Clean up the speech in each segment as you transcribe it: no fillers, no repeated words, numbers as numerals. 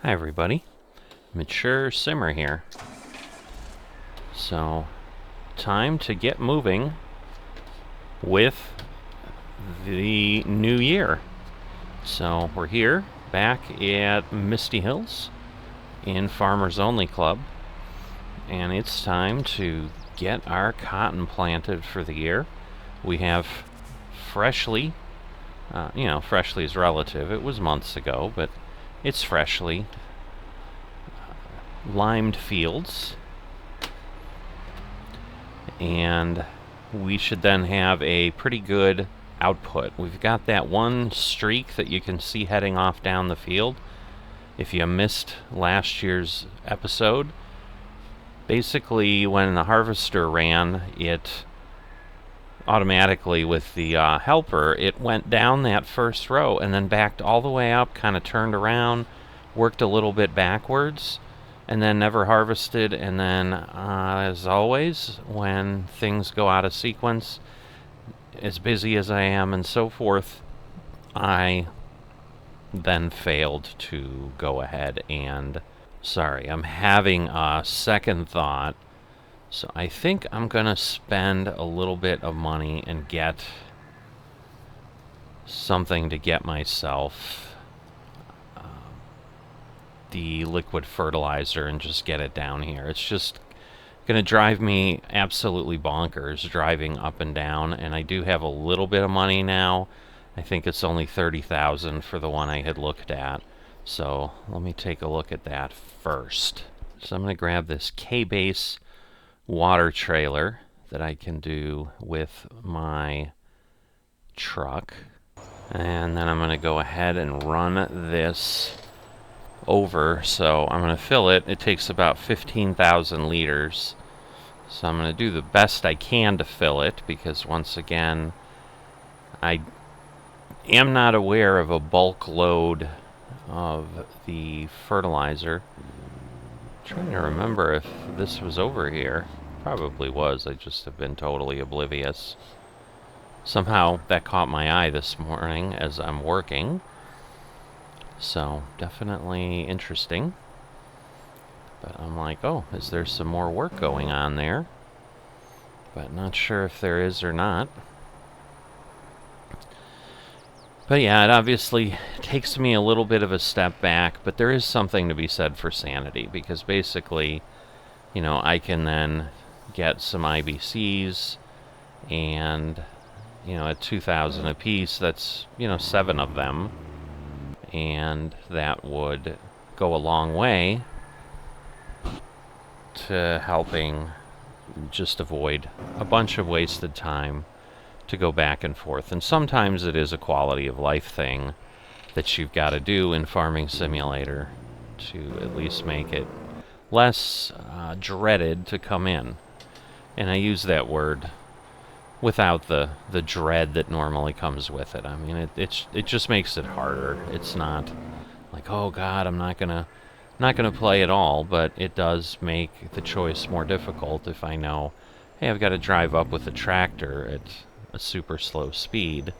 Hi everybody, Mature Simmer here. So, time to get moving with the new year. So, we're here, back at Misty Hills in Farmers Only Club, and it's time to get our cotton planted for the year. We have freshly, freshly is relative, it was months ago, but it's freshly limed fields, and we should then have a pretty good output. We've got that one streak that you can see heading off down the field. If you missed last year's episode, basically when the harvester ran, it automatically with the helper, it went down that first row and then backed all the way up, kind of turned around, worked a little bit backwards, and then never harvested. And then, as always, when things go out of sequence, as busy as I am and so forth, I then failed to go ahead and... Sorry, I'm having a second thought. So I think I'm gonna spend a little bit of money and get something to get myself the liquid fertilizer and just get it down here. It's just gonna drive me absolutely bonkers driving up and down, and I do have a little bit of money now. I think it's only 30,000 for the one I had looked at. So let me take a look at that first. So I'm gonna grab this K-base water trailer that I can do with my truck, and then I'm going to go ahead and run this over. So I'm going to fill it. It takes about 15,000 liters, so I'm going to do the best I can to fill it, because once again I am not aware of a bulk load of the fertilizer. I'm trying to remember if this was over here. Probably was. I just have been totally oblivious. Somehow that caught my eye this morning as I'm working. So definitely interesting. But I'm like, oh, is there some more work going on there? But not sure if there is or not. But yeah, it obviously takes me a little bit of a step back, but there is something to be said for sanity, because basically, you know, I can then get some IBCs, and, you know, at 2,000 a piece, that's, you know, 7 of them, and that would go a long way to helping just avoid a bunch of wasted time to go back and forth. And sometimes it is a quality of life thing that you've got to do in Farming Simulator to at least make it less dreaded to come in. And I use that word without the dread that normally comes with it. I mean, it just makes it harder. It's not like, oh God, I'm not gonna play at all, but it does make the choice more difficult if I know, hey, I've got to drive up with a tractor at a super slow speed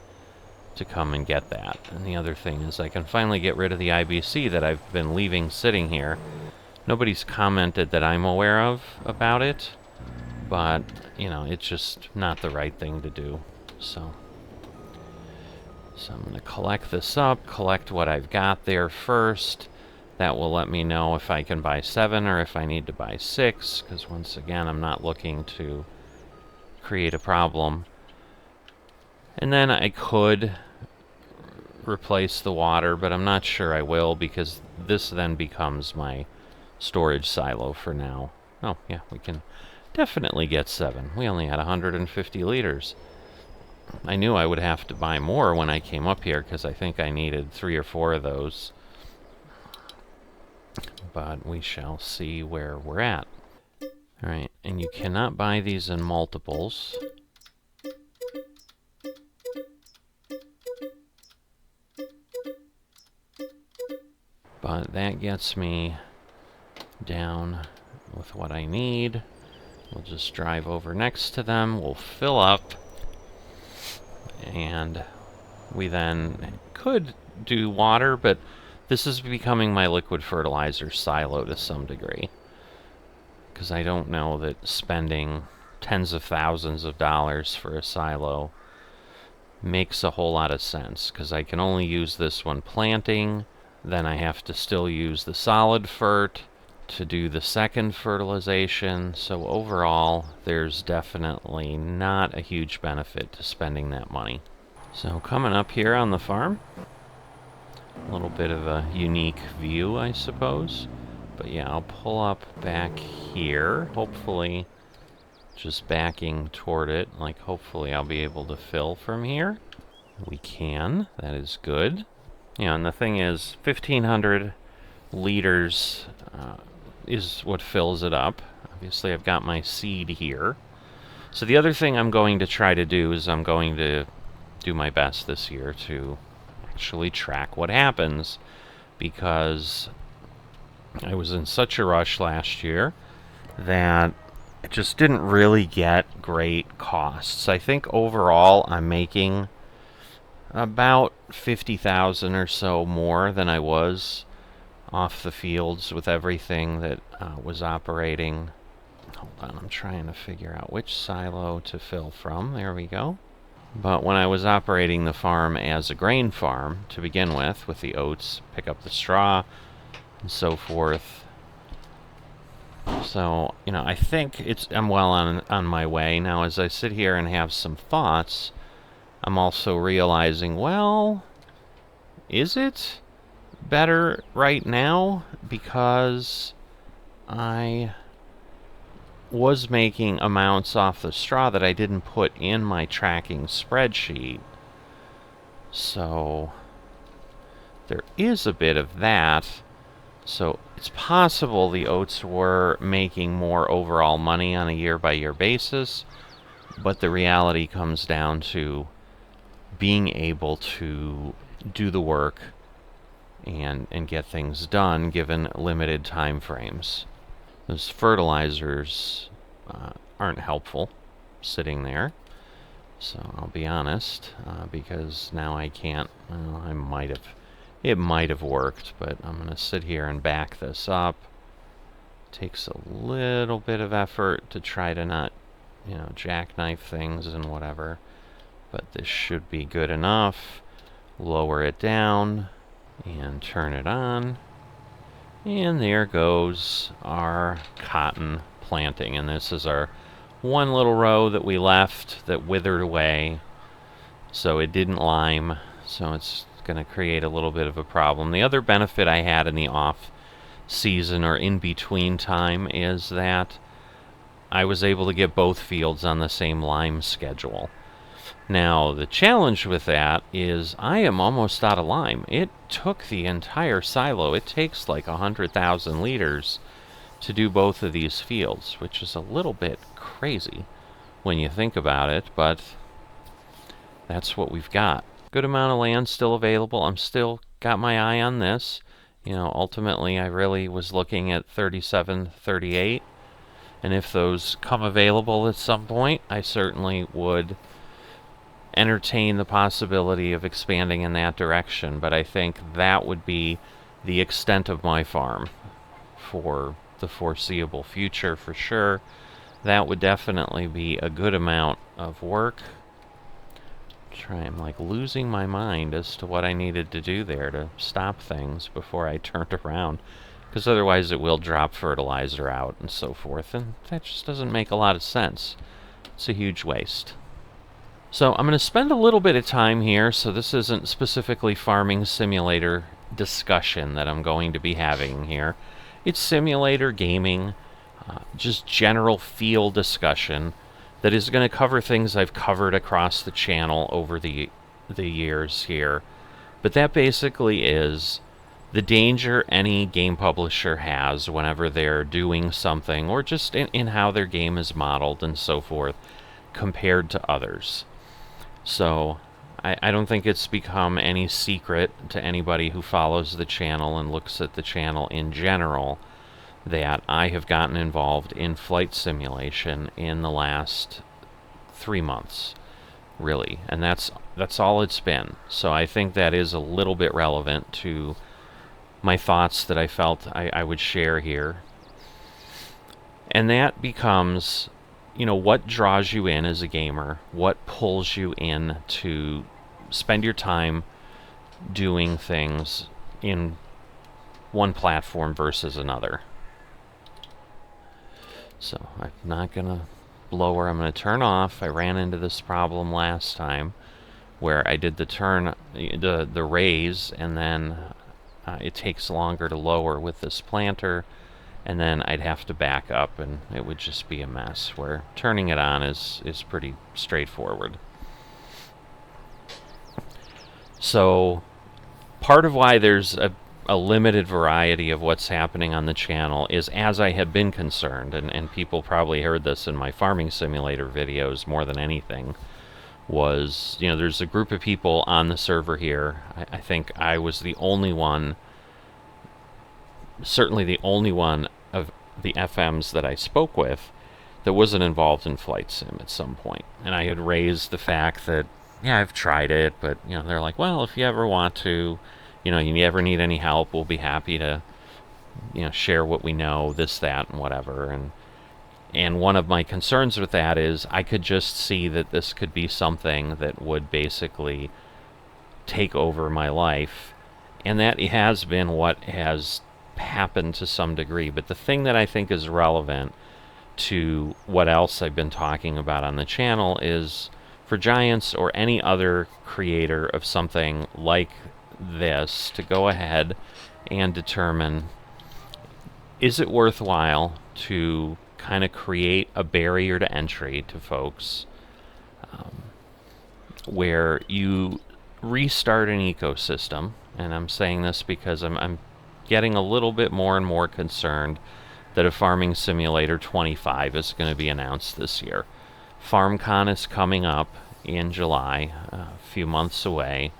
to come and get that. And the other thing is I can finally get rid of the IBC that I've been leaving sitting here. Nobody's commented that I'm aware of about it, but, you know, it's just not the right thing to do. So I'm going to collect this up, collect what I've got there first. That will let me know if I can buy 7 or if I need to buy 6, because once again, I'm not looking to create a problem. And then I could replace the water, but I'm not sure I will, because this then becomes my storage silo for now. Oh, yeah, we can definitely get 7. We only had 150 liters. I knew I would have to buy more when I came up here, because I think I needed 3 or 4 of those. But we shall see where we're at. Alright, and you cannot buy these in multiples. But that gets me down with what I need. We'll just drive over next to them, we'll fill up, and we then could do water, but This is becoming my liquid fertilizer silo to some degree, because I don't know that spending tens of thousands of dollars for a silo makes a whole lot of sense, because I can only use this when planting, then I have to still use the solid fert to do the second fertilization, so overall there's definitely not a huge benefit to spending that money. So coming up here on the farm, a little bit of a unique view, I suppose, but yeah, I'll pull up back here, hopefully just backing toward it, like hopefully I'll be able to fill from here. We can, that is good. Yeah, and the thing is, 1,500 liters is what fills it up. Obviously I've got my seed here. So the other thing I'm going to try to do is I'm going to do my best this year to actually track what happens, because I was in such a rush last year that I just didn't really get great costs. I think overall I'm making about 50,000 or so more than I was off the fields with everything that was operating. Hold on, I'm trying to figure out which silo to fill from. There we go. But when I was operating the farm as a grain farm to begin with the oats, pick up the straw, and so forth. So, you know, I think I'm well on my way. Now, as I sit here and have some thoughts, I'm also realizing, well, is it better right now? Because I was making amounts off the straw that I didn't put in my tracking spreadsheet. So there is a bit of that. So it's possible the oats were making more overall money on a year-by-year basis, but the reality comes down to being able to do the work and get things done given limited time frames. Those fertilizers aren't helpful sitting there, so I'll be honest, because now I can't. Well, it might have worked, but I'm going to sit here and back this up. Takes a little bit of effort to try to not, you know, jackknife things and whatever, but this should be good enough. Lower it down and turn it on. And there goes our cotton planting. And this is our one little row that we left that withered away. So it didn't lime. So it's going to create a little bit of a problem. The other benefit I had in the off season or in between time is that I was able to get both fields on the same lime schedule. Now, the challenge with that is I am almost out of lime. It took the entire silo. It takes like 100,000 liters to do both of these fields, which is a little bit crazy when you think about it, but that's what we've got. Good amount of land still available. I'm still got my eye on this. You know, ultimately, I really was looking at 37, 38, and if those come available at some point, I certainly would entertain the possibility of expanding in that direction, but I think that would be the extent of my farm for the foreseeable future for sure. That would definitely be a good amount of work. I'm like losing my mind as to what I needed to do there to stop things before I turned around, because otherwise it will drop fertilizer out and so forth, and that just doesn't make a lot of sense. It's a huge waste. So I'm going to spend a little bit of time here, so this isn't specifically farming simulator discussion that I'm going to be having here. It's simulator gaming, just general field discussion that is going to cover things I've covered across the channel over the years here. But that basically is the danger any game publisher has whenever they're doing something, or just in how their game is modeled and so forth, compared to others. So I don't think it's become any secret to anybody who follows the channel and looks at the channel in general that I have gotten involved in flight simulation in the last 3 months, really, and that's all it's been. So I think that is a little bit relevant to my thoughts that I felt I would share here. And that becomes, what draws you in as a gamer? What pulls you in to spend your time doing things in one platform versus another? So I'm not going to blower. I'm going to turn off. I ran into this problem last time where I did the raise, and then it takes longer to lower with this planter, and then I'd have to back up, and it would just be a mess, where turning it on is pretty straightforward. So part of why there's a limited variety of what's happening on the channel is, as I have been concerned, and people probably heard this in my farming simulator videos more than anything, was, there's a group of people on the server here. I think I was the only one, certainly the only one of the FMs that I spoke with that wasn't involved in flight sim at some point. And I had raised the fact that, yeah, I've tried it, but, they're like, well, if you ever want to, you ever need any help, we'll be happy to, share what we know, this, that, and whatever. And one of my concerns with that is I could just see that this could be something that would basically take over my life. And that has been what has happened to some degree. But the thing that I think is relevant to what else I've been talking about on the channel is, for Giants or any other creator of something like this, to go ahead and determine, is it worthwhile to kind of create a barrier to entry to folks, where you restart an ecosystem. And I'm saying this because I'm getting a little bit more and more concerned that a Farming Simulator 25 is going to be announced this year. FarmCon is coming up in July, a few months away,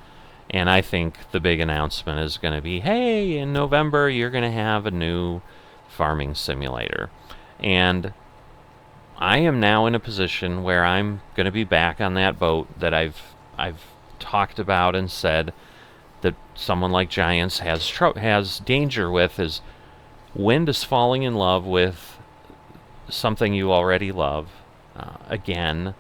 and I think the big announcement is going to be, hey, in November you're going to have a new Farming Simulator. And I am now in a position where I'm going to be back on that boat that I've talked about and said that someone like Giants has danger with, is, when does falling in love with something you already love again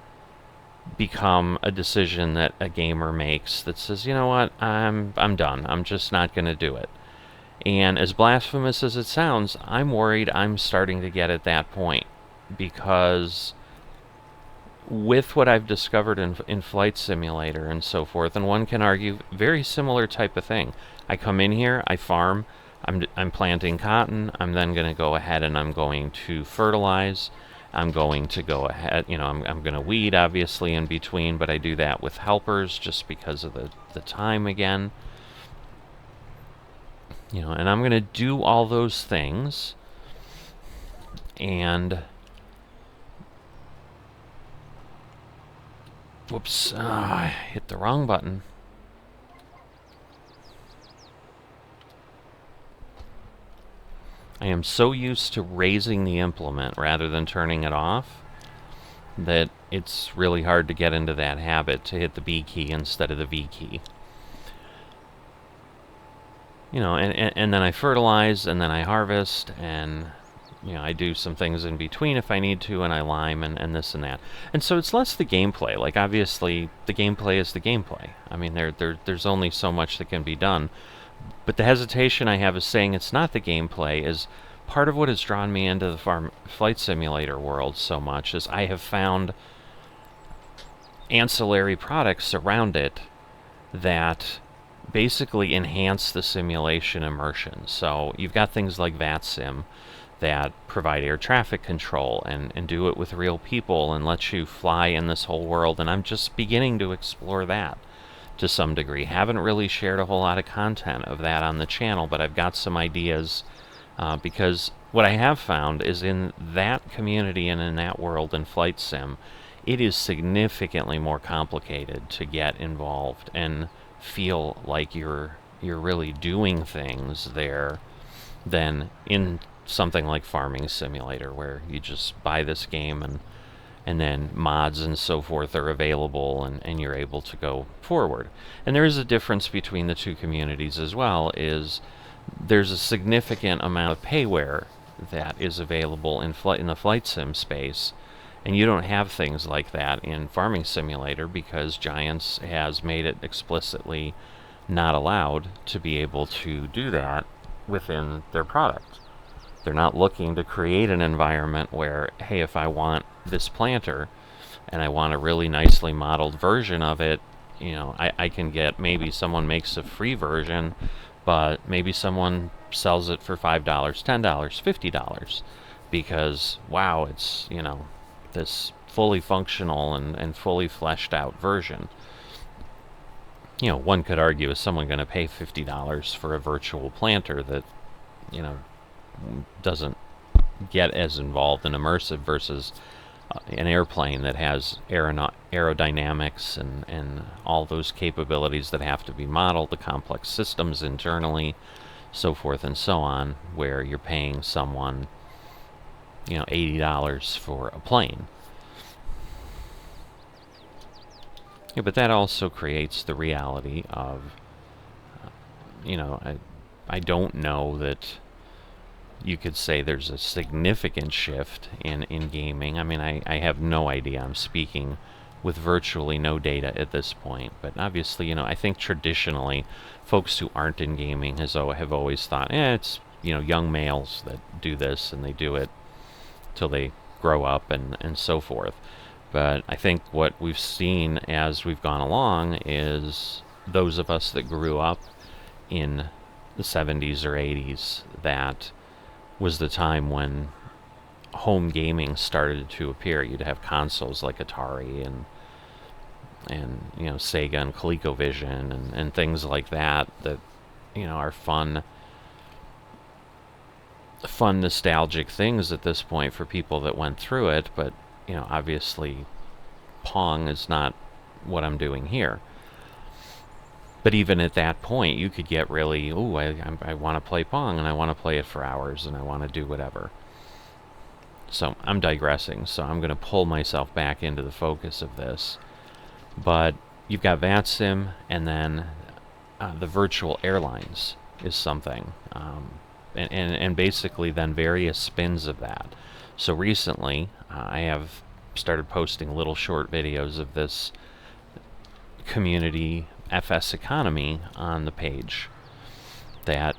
become a decision that a gamer makes that says, you know what, I'm done. I'm just not going to do it. And as blasphemous as it sounds, I'm worried I'm starting to get at that point, because with what I've discovered in Flight Simulator and so forth, and one can argue very similar type of thing. I come in here, I farm, I'm planting cotton, I'm then going to go ahead and I'm going to fertilize, I'm going to go ahead, I'm going to weed, obviously, in between, but I do that with helpers just because of the time again. And I'm going to do all those things, and whoops, I hit the wrong button. I am so used to raising the implement rather than turning it off that it's really hard to get into that habit to hit the B key instead of the V key. And then I fertilize, and then I harvest, and I do some things in between if I need to, and I lime and this and that. And so it's less the gameplay. Like, obviously, the gameplay is the gameplay. I mean, there's only so much that can be done. But the hesitation I have is saying it's not the gameplay is part of what has drawn me into the Flight Simulator world so much, is I have found ancillary products around it that basically enhance the simulation immersion. So you've got things like VATSIM that provide air traffic control and do it with real people and let you fly in this whole world, and I'm just beginning to explore that to some degree. Haven't really shared a whole lot of content of that on the channel, but I've got some ideas, because what I have found is in that community and in that world in Flight Sim, it is significantly more complicated to get involved and feel like you're really doing things there than in something like Farming Simulator, where you just buy this game and then mods and so forth are available, and you're able to go forward. And there is a difference between the two communities as well, is there's a significant amount of payware that is available in the flight sim space, and you don't have things like that in Farming Simulator because Giants has made it explicitly not allowed to be able to do that within their product. They're not looking to create an environment where, hey, if I want this planter and I want a really nicely modeled version of it, I can get, maybe someone makes a free version, but maybe someone sells it for $5, $10, $50 because, wow, it's, this fully functional and fully fleshed out version. One could argue, is someone going to pay $50 for a virtual planter that, doesn't get as involved and immersive versus an airplane that has aerodynamics and all those capabilities that have to be modeled, the complex systems internally, so forth and so on, where you're paying someone, $80 for a plane. Yeah, but that also creates the reality of, I don't know that you could say there's a significant shift in gaming. I mean, I have no idea. I'm speaking with virtually no data at this point. But obviously, I think traditionally, folks who aren't in gaming have always thought, it's, young males that do this, and they do it till they grow up and so forth. But I think what we've seen as we've gone along is those of us that grew up in the 70s or 80s, that was the time when home gaming started to appear. You'd have consoles like Atari and Sega and ColecoVision and things like that are fun nostalgic things at this point for people that went through it. But obviously Pong is not what I'm doing here. But even at that point, you could get really, I want to play Pong, and I want to play it for hours, and I want to do whatever. So I'm digressing, so I'm going to pull myself back into the focus of this. But you've got VATSIM, and then the virtual airlines is something. And basically then various spins of that. So recently, I have started posting little short videos of this community FS economy on the page that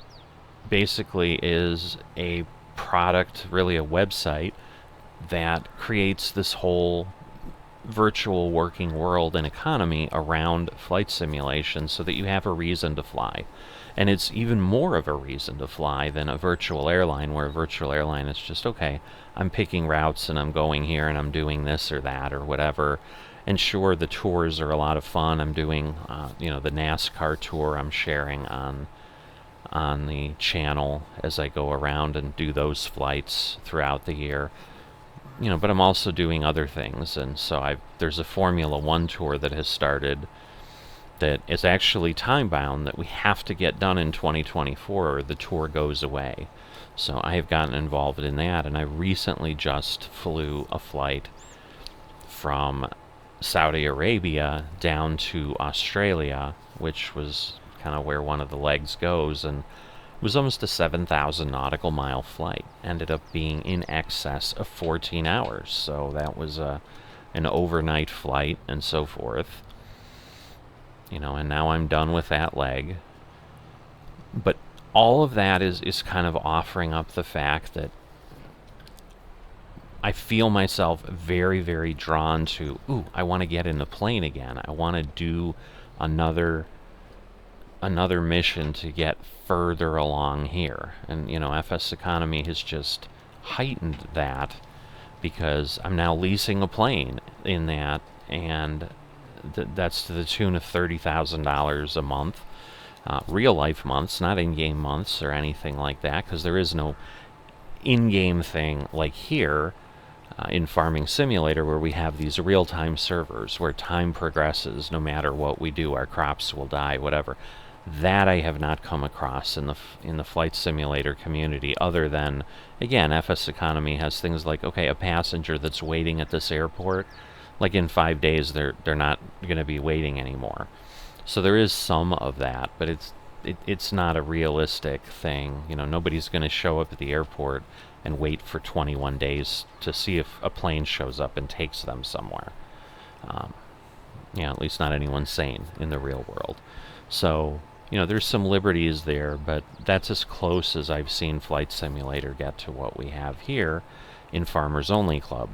basically is a product, really a website, that creates this whole virtual working world and economy around flight simulation so that you have a reason to fly. And it's even more of a reason to fly than a virtual airline, where a virtual airline is just, okay, I'm picking routes and I'm going here and I'm doing this or that or whatever. And sure, the tours are a lot of fun. I'm doing, the NASCAR tour I'm sharing on the channel as I go around and do those flights throughout the year. But I'm also doing other things. And so there's a Formula One tour that has started that is actually time-bound, that we have to get done in 2024 or the tour goes away. So I have gotten involved in that, and I recently just flew a flight from Saudi Arabia down to Australia, which was kind of where one of the legs goes, and it was almost a 7,000 nautical mile flight. Ended up being in excess of 14 hours, so that was an overnight flight and so forth. And now I'm done with that leg. But all of that is kind of offering up the fact that I feel myself very, very drawn to, I want to get in the plane again. I want to do another mission to get further along here. And, FS Economy has just heightened that, because I'm now leasing a plane in that, and that's to the tune of $30,000 a month. Real life months, not in-game months or anything like that, because there is no in-game thing like here in Farming Simulator, where we have these real-time servers where time progresses. No matter what we do, our crops will die, whatever. That I have not come across in the Flight Simulator community, other than, again, FS Economy has things like, okay, a passenger that's waiting at this airport, like in 5 days they're not going to be waiting anymore. So there is some of that, but it's it's not a realistic thing. You know, nobody's going to show up at the airport and wait for 21 days to see if a plane shows up and takes them somewhere. At least not anyone sane in the real world. So, there's some liberties there, but that's as close as I've seen Flight Simulator get to what we have here in Farmers Only Club.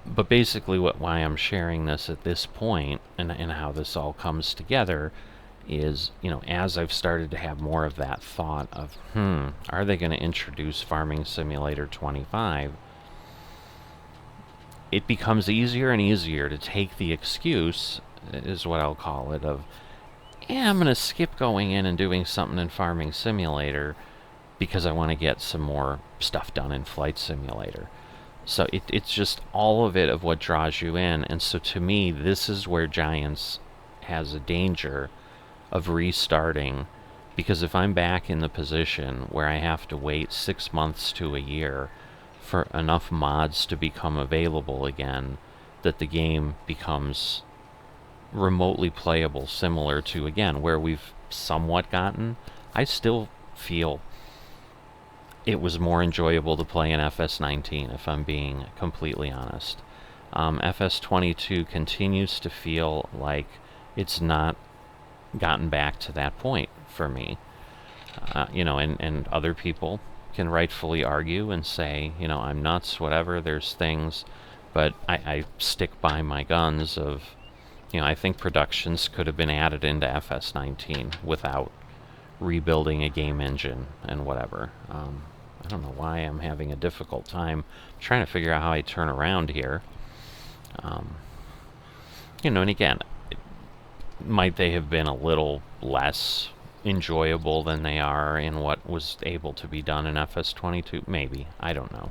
But basically why I'm sharing this at this point and how this all comes together is, as I've started to have more of that thought of, are they going to introduce Farming Simulator 25? It becomes easier and easier to take the excuse, is what I'll call it, of, I'm going to skip going in and doing something in Farming Simulator because I want to get some more stuff done in Flight Simulator. So it's just all of it of what draws you in. And so to me, this is where Giants has a danger of restarting, because if I'm back in the position where I have to wait 6 months to a year for enough mods to become available again, that the game becomes remotely playable, similar to, again, where we've somewhat gotten, I still feel it was more enjoyable to play in FS19, if I'm being completely honest. FS22 continues to feel like it's not gotten back to that point for me. And other people can rightfully argue and say, I'm nuts, whatever, there's things, but I stick by my guns of, I think productions could have been added into FS19 without rebuilding a game engine and whatever. I don't know why I'm having a difficult time trying to figure out how I turn around here. And again, might they have been a little less enjoyable than they are in what was able to be done in FS22? Maybe. I don't know.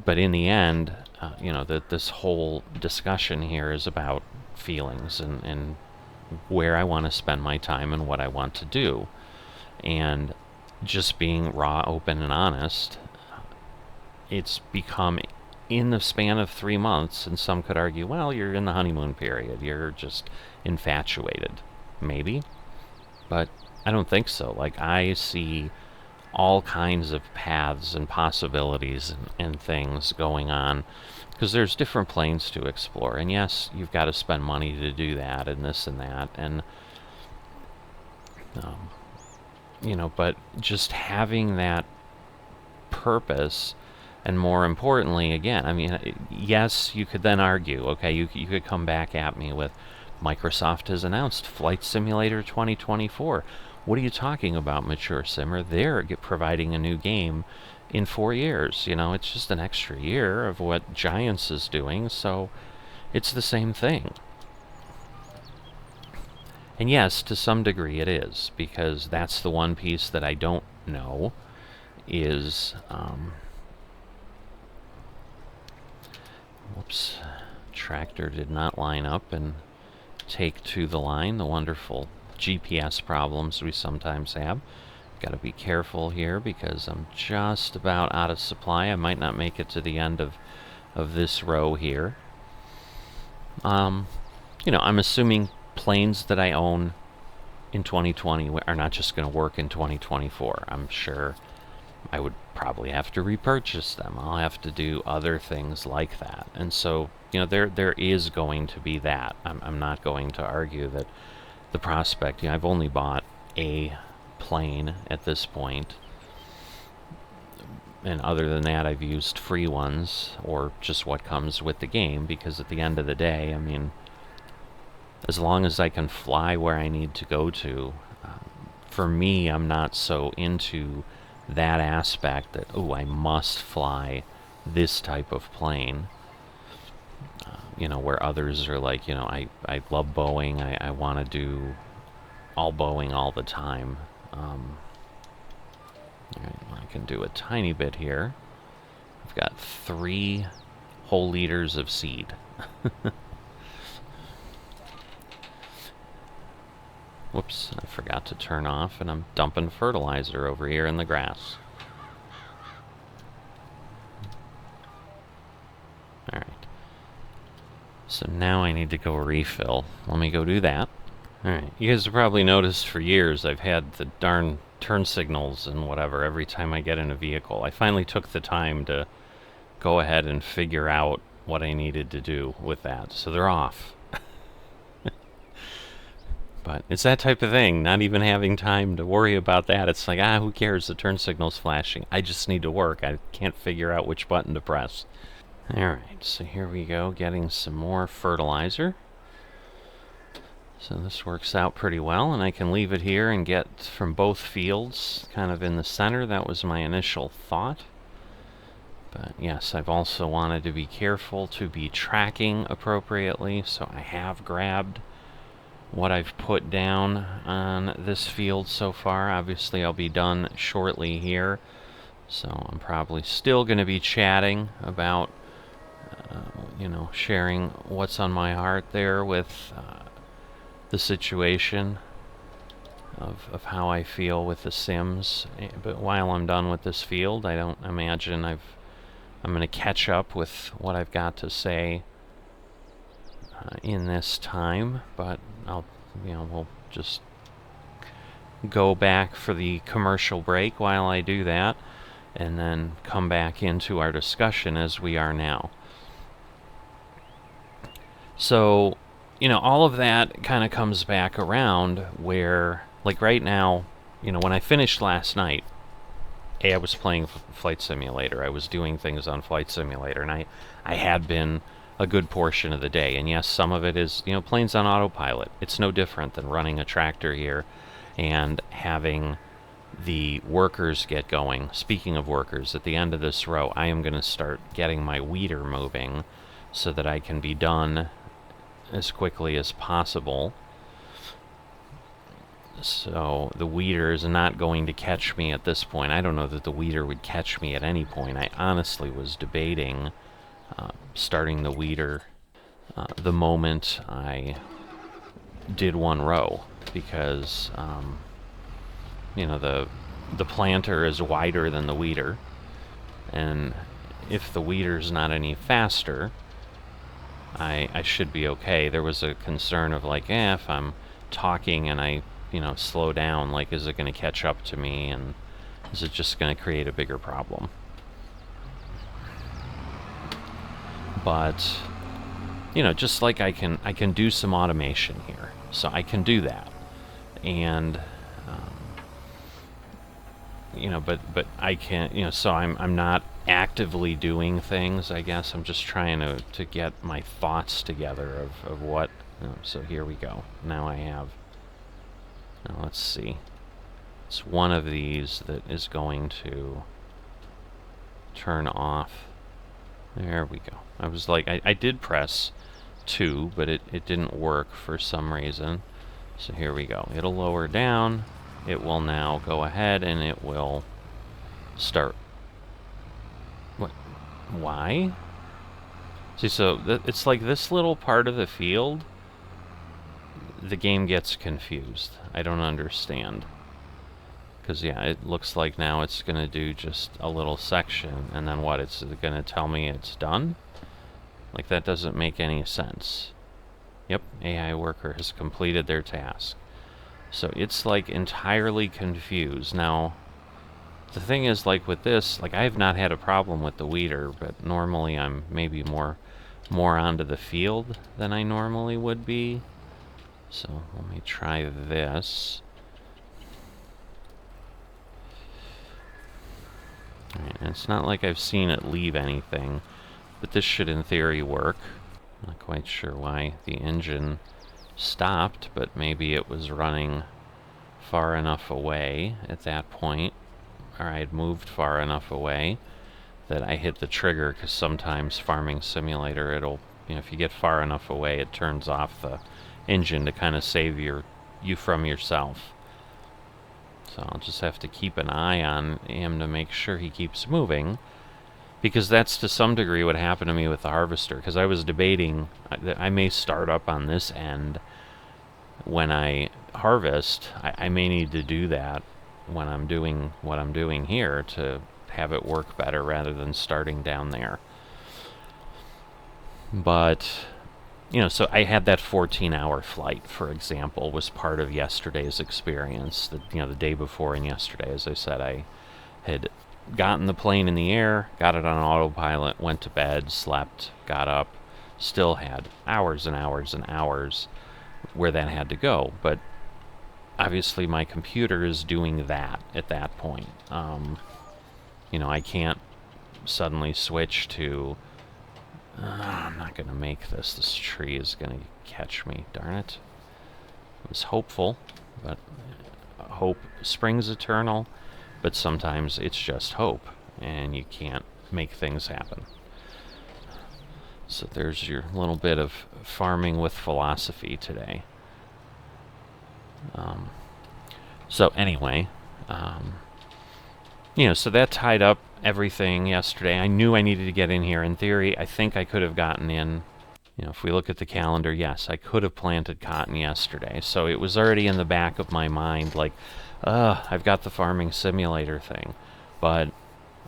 But in the end, this whole discussion here is about feelings and where I want to spend my time and what I want to do. And just being raw, open, and honest, it's become, in the span of 3 months, and some could argue, well, you're in the honeymoon period, you're just infatuated. Maybe, but I don't think so. Like, I see all kinds of paths and possibilities and things going on, because there's different planes to explore. And yes, you've got to spend money to do that and this and that, and but just having that purpose, and more importantly, again, I mean, yes, you could then argue, okay, you could come back at me with, Microsoft has announced Flight Simulator 2024. What are you talking about, Mature Simmer? They're providing a new game in 4 years. It's just an extra year of what Giants is doing, so it's the same thing. And yes, to some degree it is, because that's the one piece that I don't know is, whoops, tractor did not line up and take to the line, the wonderful GPS problems we sometimes have. Got to be careful here because I'm just about out of supply. I might not make it to the end of this row here. I'm assuming planes that I own in 2020 are not just going to work in 2024. I'm sure I would probably have to repurchase them. I'll have to do other things like that. And so, there is going to be that. I'm not going to argue that the prospect, I've only bought a plane at this point. And other than that, I've used free ones or just what comes with the game, because at the end of the day, I mean, as long as I can fly where I need to go to, for me, I'm not so into that aspect that, I must fly this type of plane. Where others are like, I love Boeing, I want to do all Boeing all the time. Alright, I can do a tiny bit here. I've got 3 whole liters of seed. Whoops, I forgot to turn off, and I'm dumping fertilizer over here in the grass. Alright. So now I need to go refill. Let me go do that. Alright, you guys have probably noticed for years I've had the darn turn signals and whatever every time I get in a vehicle. I finally took the time to go ahead and figure out what I needed to do with that. So they're off. But it's that type of thing, not even having time to worry about that. It's like, who cares? The turn signal's flashing. I just need to work. I can't figure out which button to press. Alright, so here we go, getting some more fertilizer. So this works out pretty well, and I can leave it here and get from both fields kind of in the center. That was my initial thought. But yes, I've also wanted to be careful to be tracking appropriately, so I have grabbed what I've put down on this field so far. Obviously, I'll be done shortly here, so I'm probably still going to be chatting about, sharing what's on my heart there with the situation of how I feel with the Sims. But while I'm done with this field, I don't imagine I'm going to catch up with what I've got to say in this time, but we'll just go back for the commercial break while I do that, and then come back into our discussion as we are now. So, all of that kind of comes back around where, like right now, when I finished last night, I was playing Flight Simulator. I was doing things on Flight Simulator, and I had been a good portion of the day. And yes, some of it is, planes on autopilot. It's no different than running a tractor here and having the workers get going. Speaking of workers, at the end of this row, I am going to start getting my weeder moving so that I can be done as quickly as possible. So the weeder is not going to catch me at this point. I don't know that the weeder would catch me at any point. I honestly was debating starting the weeder the moment I did one row, because the planter is wider than the weeder, and if the weeder's not any faster, I should be okay. There was a concern of like, if I'm talking and I slow down, like, is it going to catch up to me, and is it just going to create a bigger problem? But just like I can do some automation here, so I can do that, and but I can't, so I'm not actively doing things. I guess I'm just trying to get my thoughts together of what. So here we go. Now let's see. It's one of these that is going to turn off. There we go. I was like, I did press 2, but it didn't work for some reason. So here we go. It'll lower down. It will now go ahead and it will start. What? Why? See, so it's like this little part of the field, the game gets confused. I don't understand. Because, yeah, it looks like now it's going to do just a little section, and then what? It's going to tell me it's done? Like, that doesn't make any sense. Yep, AI worker has completed their task. So it's, like, entirely confused. Now, the thing is, like, with this, like, I've not had a problem with the weeder, but normally I'm maybe more onto the field than I normally would be. So let me try this. Alright, it's not like I've seen it leave anything, but this should in theory work. Not quite sure why the engine stopped, but maybe it was running far enough away at that point, or I had moved far enough away that I hit the trigger, because sometimes Farming Simulator, it'll, if you get far enough away, it turns off the engine to kind of save you from yourself. So I'll just have to keep an eye on him to make sure he keeps moving, because that's to some degree what happened to me with the harvester, because I was debating that I may start up on this end when I harvest. I may need to do that when I'm doing what I'm doing here to have it work better rather than starting down there. But So I had that 14-hour flight, for example, was part of yesterday's experience. The day before and yesterday, as I said, I had gotten the plane in the air, got it on autopilot, went to bed, slept, got up, still had hours and hours and hours where that had to go. But obviously my computer is doing that at that point. I can't suddenly switch to, I'm not going to make this. This tree is going to catch me, darn it. I was hopeful, but hope springs eternal, but sometimes it's just hope, and you can't make things happen. So there's your little bit of farming with philosophy today. So anyway, so that tied up everything yesterday. I knew I needed to get in here. In theory, I think I could have gotten in. If we look at the calendar, yes, I could have planted cotton yesterday. So it was already in the back of my mind, like, I've got the farming simulator thing. But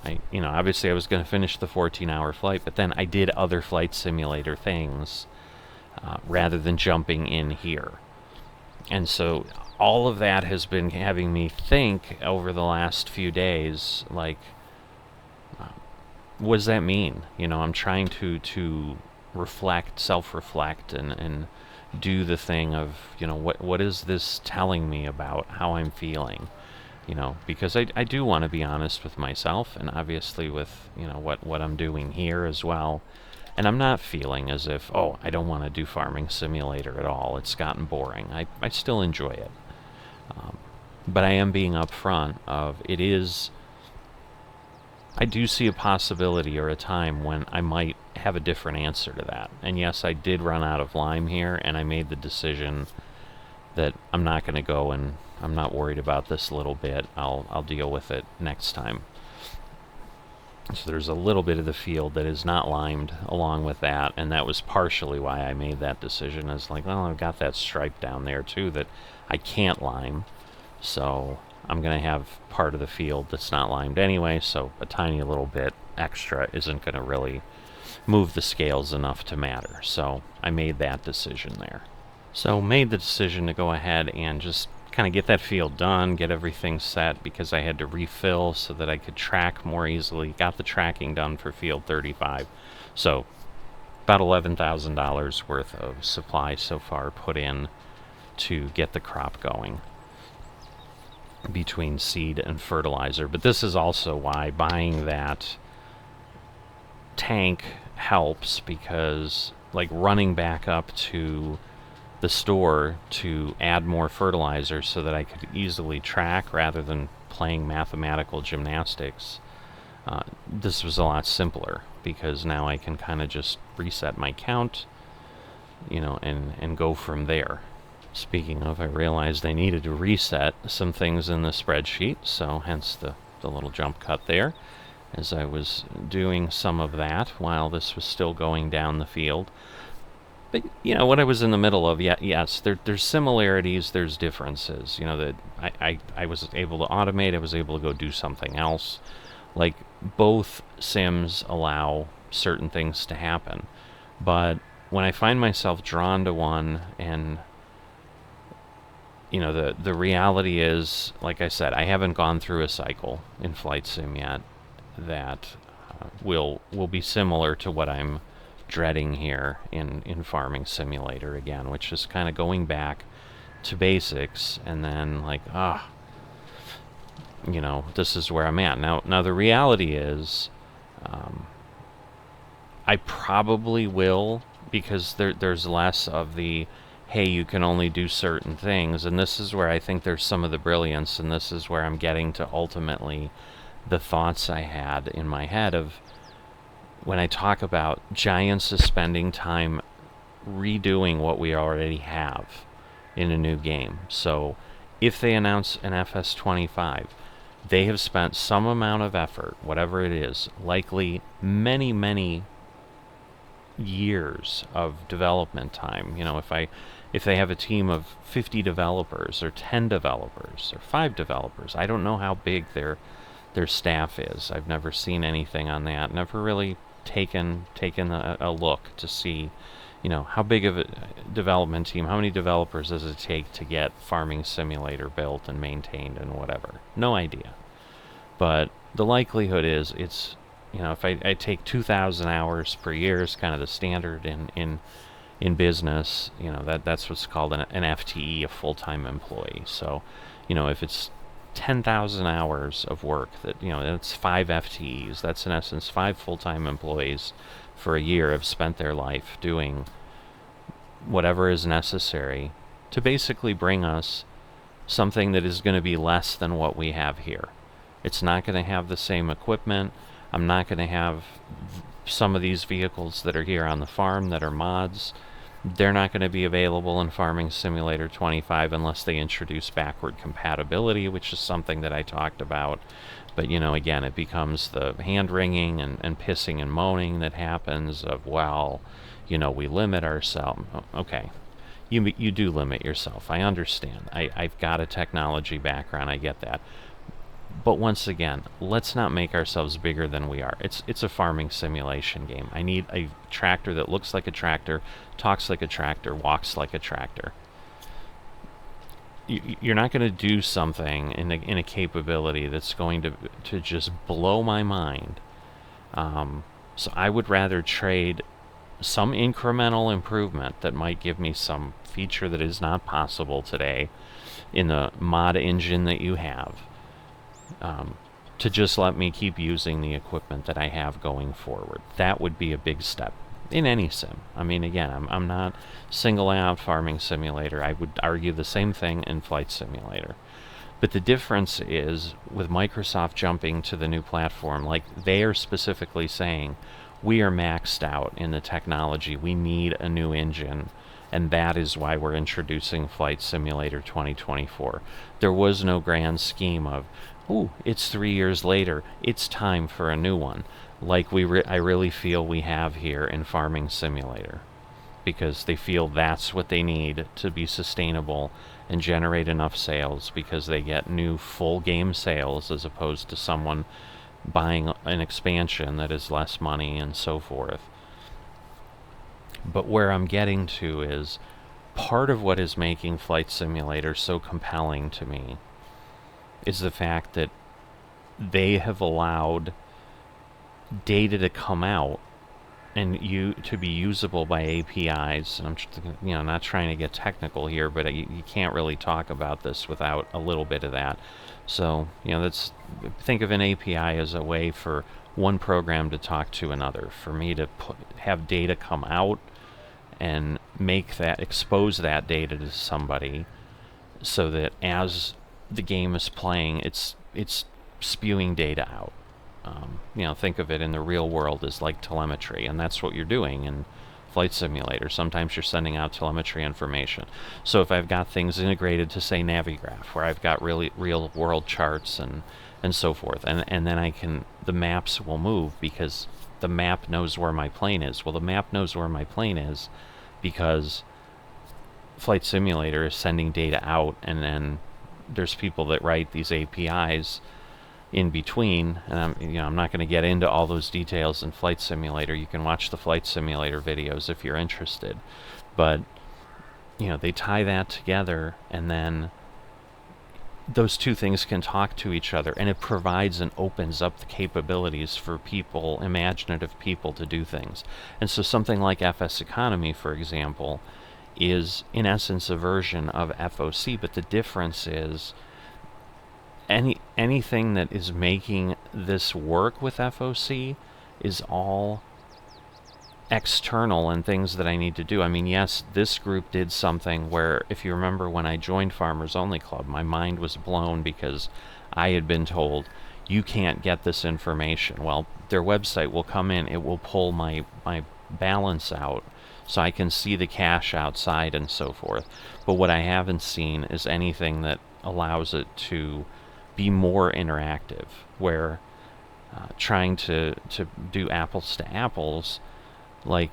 obviously I was going to finish the 14-hour flight, but then I did other flight simulator things rather than jumping in here. And so all of that has been having me think over the last few days, like, what does that mean? I'm trying to reflect, self-reflect, and do the thing of, what is this telling me about how I'm feeling? Because I do want to be honest with myself, and obviously with, what I'm doing here as well. And I'm not feeling as if, I don't want to do Farming Simulator at all. It's gotten boring. I still enjoy it. But I am being upfront of I do see a possibility or a time when I might have a different answer to that. And yes, I did run out of lime here, and I made the decision that I'm not going to go, and I'm not worried about this little bit. I'll deal with it next time. So there's a little bit of the field that is not limed along with that, and that was partially why I made that decision. Is like, well, I've got that stripe down there too that I can't lime, so I'm going to have part of the field that's not limed anyway, so a tiny little bit extra isn't going to really move the scales enough to matter. So I made that decision there. So made the decision to go ahead and just kind of get that field done, get everything set, because I had to refill so that I could track more easily. Got the tracking done for field 35. So about $11,000 worth of supply so far put in to get the crop going between seed and fertilizer. But this is also why buying that tank helps, because like running back up to the store to add more fertilizer so that I could easily track rather than playing mathematical gymnastics, this was a lot simpler, because now I can kind of just reset my count, and go from there. Speaking of, I realized I needed to reset some things in the spreadsheet, so hence the little jump cut there, as I was doing some of that while this was still going down the field. But, what I was in the middle of, yes, there's similarities, there's differences. That I was able to automate, I was able to go do something else. Like, both sims allow certain things to happen. But when I find myself drawn to one, and the reality is, like I said, I haven't gone through a cycle in Flight Sim yet that will be similar to what I'm dreading here in Farming Simulator again, which is kind of going back to basics, and then like, this is where I'm at. Now the reality is, I probably will, because there's less of the, hey, you can only do certain things, and this is where I think there's some of the brilliance, and this is where I'm getting to ultimately the thoughts I had in my head of, when I talk about Giants is spending time redoing what we already have in a new game. So if they announce an FS25, they have spent some amount of effort, whatever it is, likely many, many years of development time. If they have a team of 50 developers or 10 developers or 5 developers, I don't know how big their staff is. I've never seen anything on that. Never really taken a look to see, how big of a development team, how many developers does it take to get Farming Simulator built and maintained and whatever? No idea. But the likelihood is if I take 2,000 hours per year is kind of the standard in business, that's what's called an FTE, a full-time employee. So, if it's 10,000 hours of work, that's 5 FTEs. That's in essence 5 full-time employees for a year have spent their life doing whatever is necessary to basically bring us something that is going to be less than what we have here. It's not going to have the same equipment. I'm not going to have some of these vehicles that are here on the farm that are mods. They're not going to be available in Farming Simulator 25 unless they introduce backward compatibility, which is something that I talked about. But, again, it becomes the hand-wringing and pissing and moaning that happens of, we limit ourselves. Okay, you do limit yourself. I understand. I've got a technology background. I get that. But once again, let's not make ourselves bigger than we are. It's a farming simulation game. I need a tractor that looks like a tractor, talks like a tractor, walks like a tractor. You're not going to do something in a capability that's going to just blow my mind. So I would rather trade some incremental improvement that might give me some feature that is not possible today in the mod engine that you have. To just let me keep using the equipment that I have going forward. That would be a big step in any sim. I mean, again, I'm not singling out Farming Simulator. I would argue the same thing in Flight Simulator. But the difference is, with Microsoft jumping to the new platform, like they are specifically saying, we are maxed out in the technology. We need a new engine. And that is why we're introducing Flight Simulator 2024. There was no grand scheme of, it's 3 years later, it's time for a new one, like I really feel we have here in Farming Simulator, because they feel that's what they need to be sustainable and generate enough sales, because they get new full game sales as opposed to someone buying an expansion that is less money and so forth. But where I'm getting to is part of what is making Flight Simulator so compelling to me is the fact that they have allowed data to come out and to be usable by APIs. And I'm not trying to get technical here, but you can't really talk about this without a little bit of that. So think of an API as a way for one program to talk to another, for me to have data come out and expose that data to somebody, so that as the game is playing, it's spewing data out. Think of it in the real world as like telemetry, and that's what you're doing in Flight Simulator. Sometimes you're sending out telemetry information. So if I've got things integrated to, say, Navigraph, where I've got really real world charts and so forth, and then the maps will move because the map knows where my plane is. Well, the map knows where my plane is because Flight Simulator is sending data out, and then there's people that write these APIs in between, and I'm not going to get into all those details in Flight Simulator. You can watch the Flight Simulator videos if you're interested, but they tie that together, and then those two things can talk to each other, and it provides and opens up the capabilities for people, imaginative people, to do things. And so something like FS Economy, for example, is in essence a version of FOC, but the difference is anything that is making this work with FOC is all external and things that I need to do. I mean, yes, this group did something where, if you remember when I joined Farmers Only Club, my mind was blown because I had been told, you can't get this information. Well, their website will come in, it will pull my balance out so I can see the cash outside and so forth. But what I haven't seen is anything that allows it to be more interactive, where trying to do apples to apples, like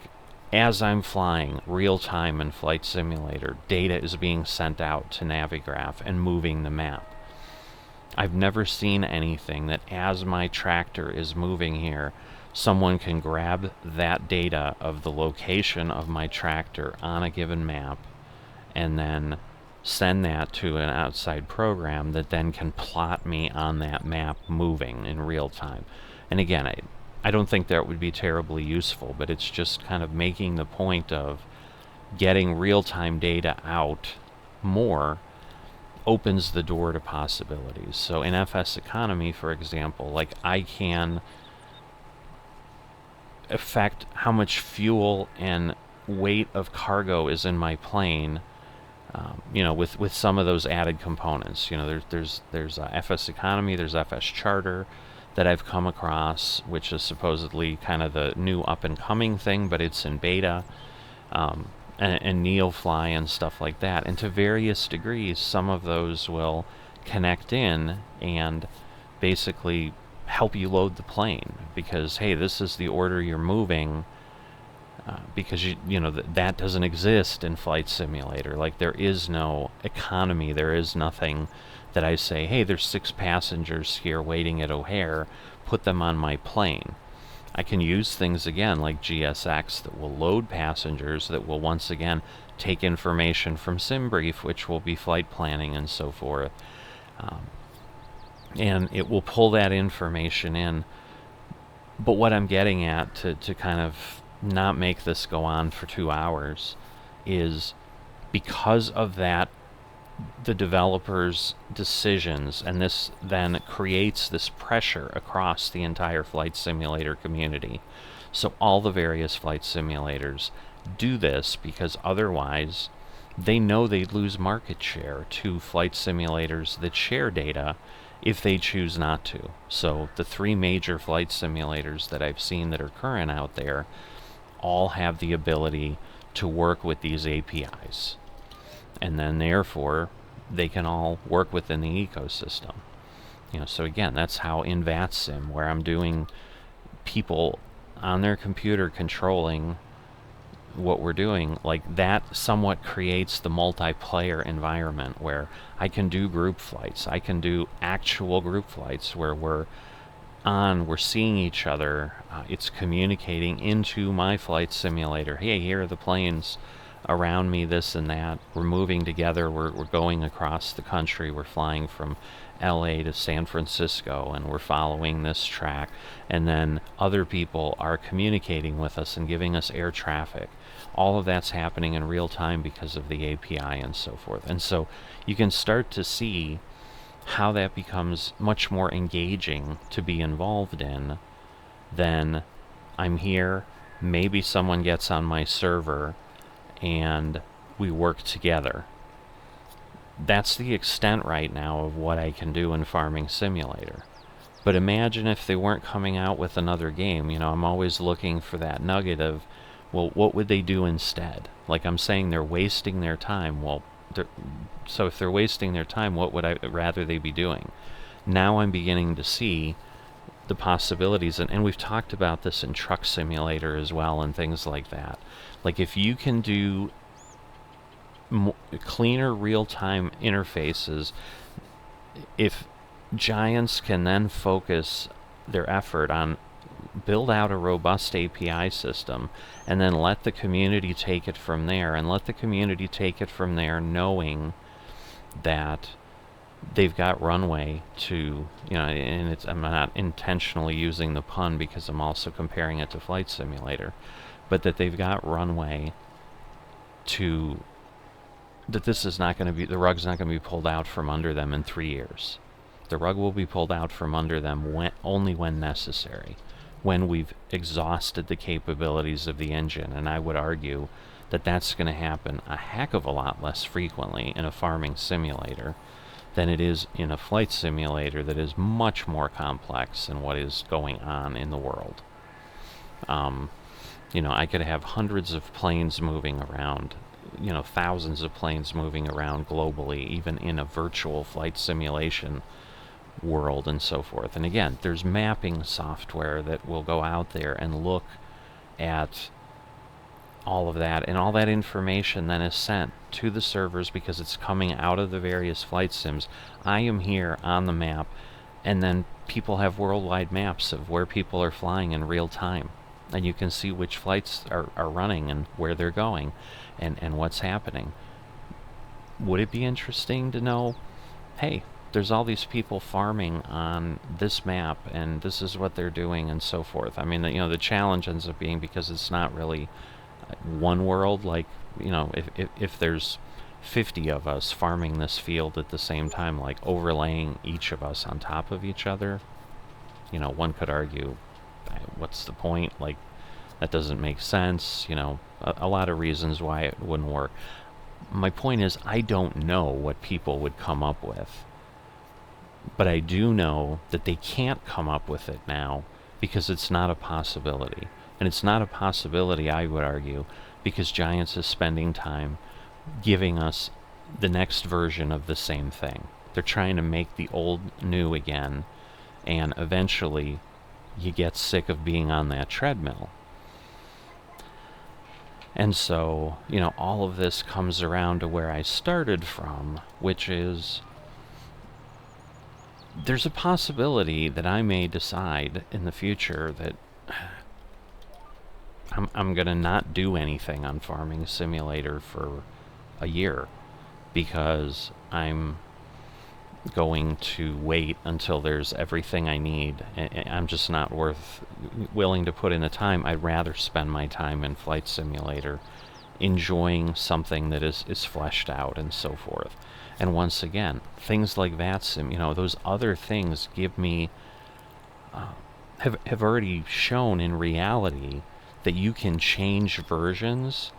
as I'm flying real time in Flight Simulator, data is being sent out to Navigraph and moving the map. I've never seen anything that as my tractor is moving here, someone can grab that data of the location of my tractor on a given map and then send that to an outside program that then can plot me on that map moving in real time. And again, I don't think that would be terribly useful, but it's just kind of making the point of getting real-time data out more opens the door to possibilities. So in FS economy, for example, like I can affect how much fuel and weight of cargo is in my plane, with some of those added components. There's FS economy, there's FS charter that I've come across, which is supposedly kind of the new up and coming thing, but it's in beta, and Neofly and stuff like that. And to various degrees, some of those will connect in and basically help you load the plane, because hey, this is the order you're moving, because that doesn't exist in Flight Simulator. Like, there is no economy, there is nothing that I say, hey, there's 6 passengers here waiting at O'Hare, put them on my plane. I can use things again like GSX that will load passengers, that will once again take information from SimBrief, which will be flight planning and so forth, and it will pull that information in. But what I'm getting at, to kind of not make this go on for 2 hours, is because of that, the developers' decisions, and this then creates this pressure across the entire flight simulator community. So all the various flight simulators do this, because otherwise they know they'd lose market share to flight simulators that share data if they choose not to. So the 3 major flight simulators that I've seen that are current out there all have the ability to work with these APIs, and then therefore they can all work within the ecosystem. So again, that's how in VATSIM, where I'm doing people on their computer controlling what we're doing, like that somewhat creates the multiplayer environment where I can do group flights. I can do actual group flights where we're seeing each other. It's communicating into my flight simulator. Hey, here are the planes around me, this and that. We're moving together. We're going across the country. We're flying from LA to San Francisco, and we're following this track. And then other people are communicating with us and giving us air traffic. All of that's happening in real time because of the API and so forth. And so you can start to see how that becomes much more engaging to be involved in than I'm here, maybe someone gets on my server, and we work together. That's the extent right now of what I can do in Farming Simulator. But imagine if they weren't coming out with another game. I'm always looking for that nugget of, well, what would they do instead? Like I'm saying, they're wasting their time. Well, so if they're wasting their time, what would I rather they be doing? Now I'm beginning to see the possibilities, and we've talked about this in Truck Simulator as well and things like that. Like if you can do cleaner real-time interfaces, if giants can then focus their effort on build out a robust API system and then let the community take it from there, and let the community take it from there knowing that they've got runway to, and I'm not intentionally using the pun because I'm also comparing it to Flight Simulator, but that they've got runway to, that this is not going to be, the rug's not going to be pulled out from under them in 3 years. The rug will be pulled out from under them only when necessary, when we've exhausted the capabilities of the engine. And I would argue that that's going to happen a heck of a lot less frequently in a farming simulator than it is in a flight simulator that is much more complex in what is going on in the world. I could have hundreds of planes moving around, thousands of planes moving around globally, even in a virtual flight simulation world and so forth. And again, there's mapping software that will go out there and look at all of that, and all that information then is sent to the servers because it's coming out of the various flight sims. I am here on the map And then people have worldwide maps of where people are flying in real time. And you can see which flights are running and where they're going and what's happening. Would it be interesting to know, hey, there's all these people farming on this map and this is what they're doing and so forth? I mean, the challenge ends up being, because it's not really one world, like, if there's 50 of us farming this field at the same time, like overlaying each of us on top of each other, one could argue, what's the point? Like, that doesn't make sense. A lot of reasons why it wouldn't work. My point is, I don't know what people would come up with, but I do know that they can't come up with it now because it's not a possibility. And it's not a possibility, I would argue, because Giants is spending time giving us the next version of the same thing. They're trying to make the old new again, and eventually you get sick of being on that treadmill. And so, all of this comes around to where I started from, which is, there's a possibility that I may decide in the future that I'm going to not do anything on Farming Simulator for a year, because I'm going to wait until there's everything I need. I'm just not willing to put in the time. I'd rather spend my time in Flight Simulator enjoying something that is fleshed out and so forth. And once again, things like VATSIM, those other things give me have already shown in reality that you can change versions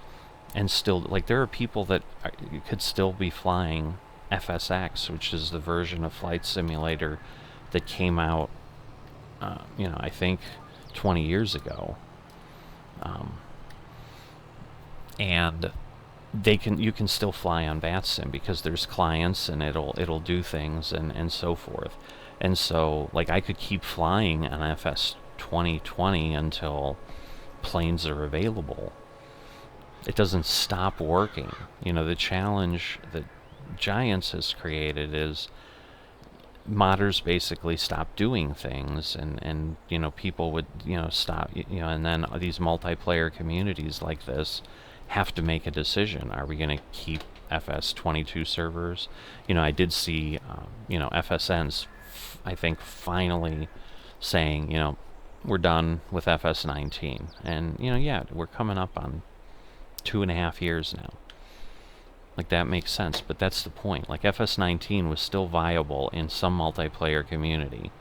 and still, like, there are people that could still be flying FSX, which is the version of Flight Simulator that came out, I think 20 years ago. And you can still fly on VATSIM because there's clients and it'll do things and so forth. And so, like, I could keep flying on FS 2020 until planes are available. It doesn't stop working. The challenge that Giants has created is modders basically stop doing things, and people would stop, and then these multiplayer communities like this have to make a decision. Are we going to keep FS22 servers? I did see FSN's I think finally saying, we're done with FS19, and yeah, we're coming up on 2.5 years now. Like, that makes sense, but that's the point. Like, FS19 was still viable in some multiplayer community,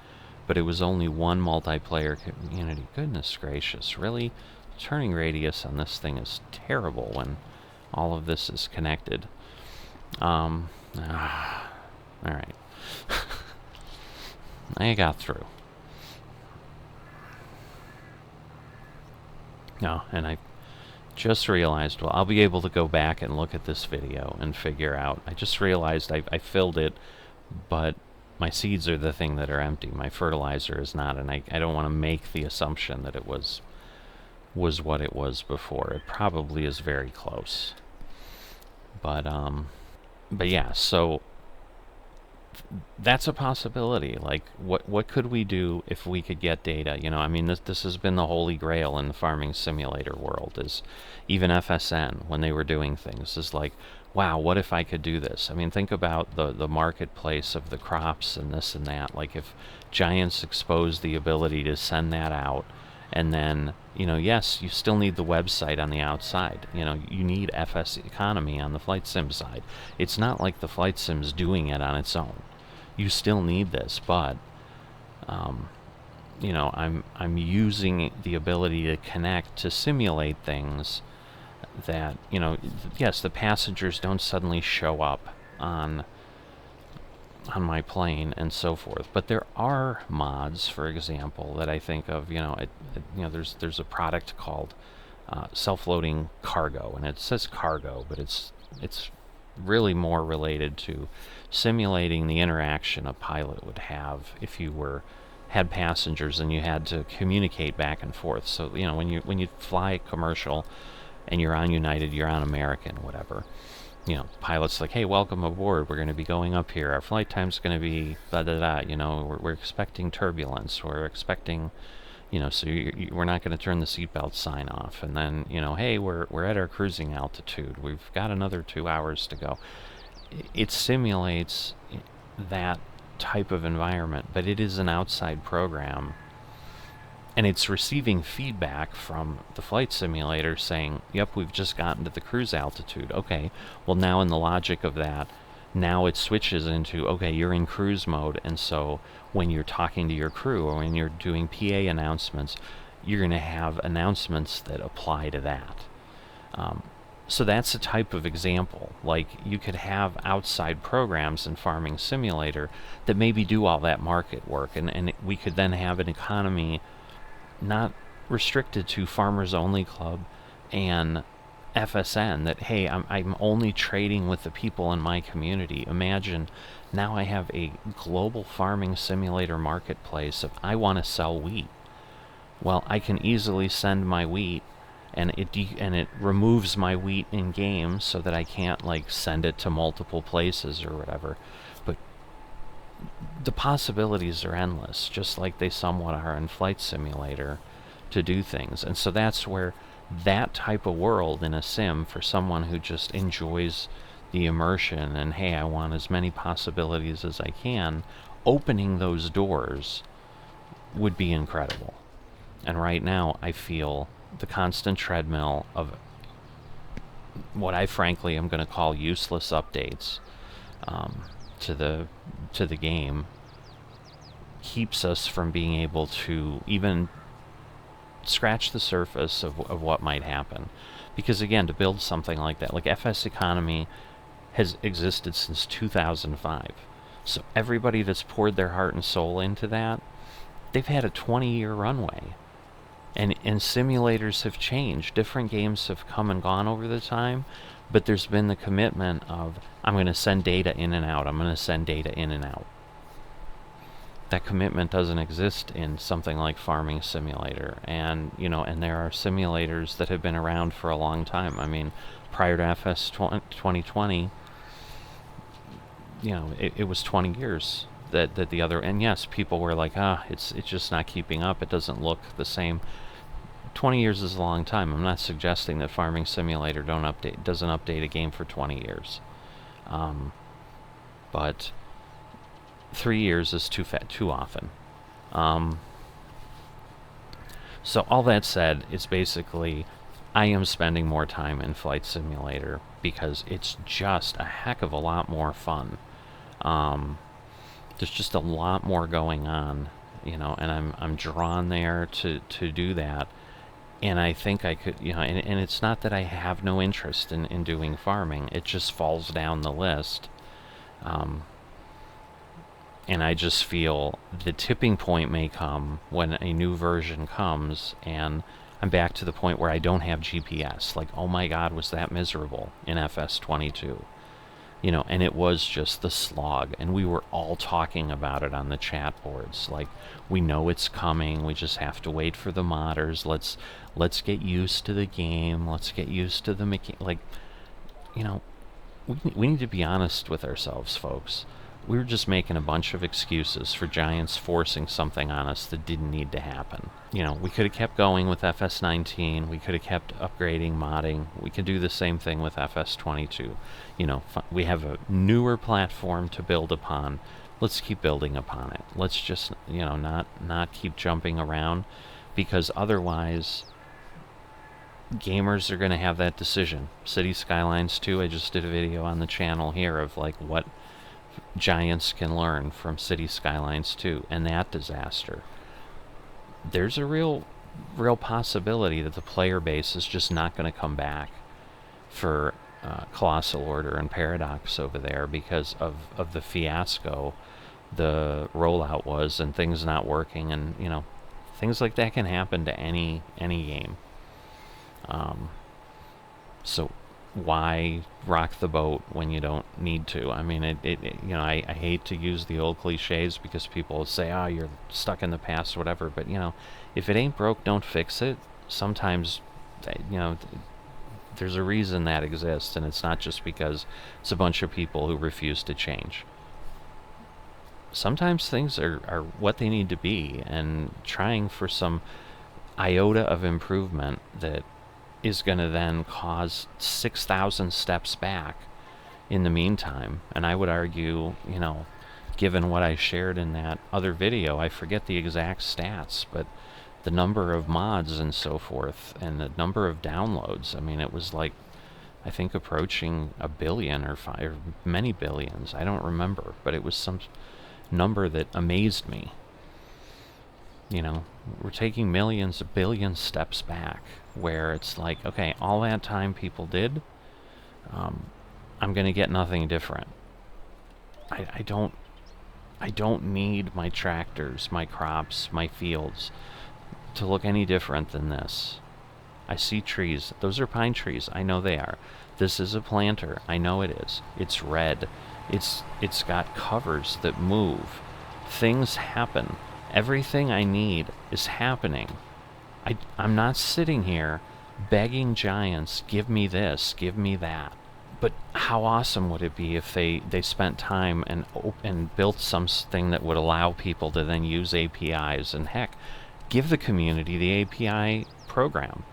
but it was only one multiplayer community. Goodness gracious, really? Turning radius on this thing is terrible when all of this is connected. Alright. I got through. No, and I just realized, well, I'll be able to go back and look at this video and figure out. I just realized I filled it, but my seeds are the thing that are empty. My fertilizer is not, and I don't want to make the assumption that it was what it was before. It probably is very close. But yeah, so that's a possibility. Like, what could we do if we could get data? I mean, this has been the holy grail in the Farming Simulator world, is even FSN, when they were doing things, is like, wow, what if I could do this? I mean, think about the marketplace of the crops and this and that. Like, if Giants exposed the ability to send that out, and then, yes, you still need the website on the outside. You need FS Economy on the Flight Sim side. It's not like the Flight Sim's doing it on its own. You still need this, but, I'm using the ability to connect to simulate things that, yes, the passengers don't suddenly show up on my plane and so forth, but there are mods, for example, that I think of. There's a product called self-loading cargo, and it says cargo, but it's really more related to simulating the interaction a pilot would have if you had passengers and you had to communicate back and forth. So when you fly commercial and you're on United, you're on American, whatever, Pilots like, hey, welcome aboard. We're going to be going up here. Our flight time's going to be da da da. We're expecting turbulence. We're expecting, so we're not going to turn the seatbelt sign off. And then, hey, we're at our cruising altitude. We've got another 2 hours to go. It simulates that type of environment, but it is an outside program, and it's receiving feedback from the flight simulator saying, yep, we've just gotten to the cruise altitude. Okay, well, now in the logic of that, now it switches into, okay, you're in cruise mode, and so when you're talking to your crew or when you're doing PA announcements, you're going to have announcements that apply to that. So that's a type of example. Like, you could have outside programs in Farming Simulator that maybe do all that market work, and we could then have an economy not restricted to Farmers Only Club and FSN, that, hey, I'm only trading with the people in my community. Imagine now I have a global farming simulator marketplace. If I want to sell wheat, well, I can easily send my wheat, and it removes my wheat in game so that I can't like send it to multiple places or whatever. But the possibilities are endless, just like they somewhat are in Flight Simulator, to do things. And so that's where that type of world in a sim, for someone who just enjoys the immersion and, hey, I want as many possibilities as I can, opening those doors would be incredible. And right now I feel the constant treadmill of what I frankly am going to call useless updates to the game keeps us from being able to even scratch the surface of what might happen. Because again, to build something like that, like FS Economy has existed since 2005. So everybody that's poured their heart and soul into that, they've had a 20-year runway. And simulators have changed. Different games have come and gone over the time, but there's been the commitment of, I'm going to send data in and out. I'm going to send data in and out. That commitment doesn't exist in something like Farming Simulator. And, and there are simulators that have been around for a long time. I mean, prior to FS 2020, it was 20 years that the other, and yes, people were like, it's just not keeping up. It doesn't look the same. 20 years is a long time. I'm not suggesting that Farming Simulator doesn't update a game for 20 years. But 3 years is too often. So all that said, it's basically, I am spending more time in Flight Simulator because it's just a heck of a lot more fun. There's just a lot more going on, and I'm drawn there to do that. And I think I could, and it's not that I have no interest in doing farming. It just falls down the list. And I just feel the tipping point may come when a new version comes and I'm back to the point where I don't have GPS. Like, oh my God, was that miserable in FS22? And it was just the slog, and we were all talking about it on the chat boards. Like, we know it's coming, we just have to wait for the modders. Let's get used to the game. Let's get used to the we need to be honest with ourselves, folks. We were just making a bunch of excuses for Giants forcing something on us that didn't need to happen. We could have kept going with FS19. We could have kept upgrading, modding. We could do the same thing with FS22. We have a newer platform to build upon. Let's keep building upon it. Let's just, not keep jumping around, because otherwise gamers are going to have that decision. City Skylines 2, I just did a video on the channel here of like what Giants can learn from City Skylines 2 and that disaster. There's a real possibility that the player base is just not going to come back for Colossal Order and Paradox over there because of the fiasco the rollout was, and things not working, and things like that can happen to any game. So why rock the boat when you don't need to? I mean, I hate to use the old cliches because people will say, you're stuck in the past or whatever, but if it ain't broke, don't fix it. Sometimes, There's a reason that exists, and it's not just because it's a bunch of people who refuse to change. Sometimes things are what they need to be, and trying for some iota of improvement that is going to then cause 6,000 steps back in the meantime. And I would argue, given what I shared in that other video, I forget the exact stats, but the number of mods and so forth, and the number of downloads, I mean, it was like, I think approaching a billion or many billions. I don't remember, but it was some number that amazed me. We're taking millions, billion steps back, where it's like, okay, all that time people did, I'm going to get nothing different. I don't need my tractors, my crops, my fields to look any different than this. I see trees. Those are pine trees. I know they are. This is a planter. I know it is. It's red. It's got covers that move. Things happen. Everything I need is happening. I'm not sitting here begging giants, give me this, give me that. But how awesome would it be if they spent time and built something that would allow people to then use APIs, and heck, give the community the API program.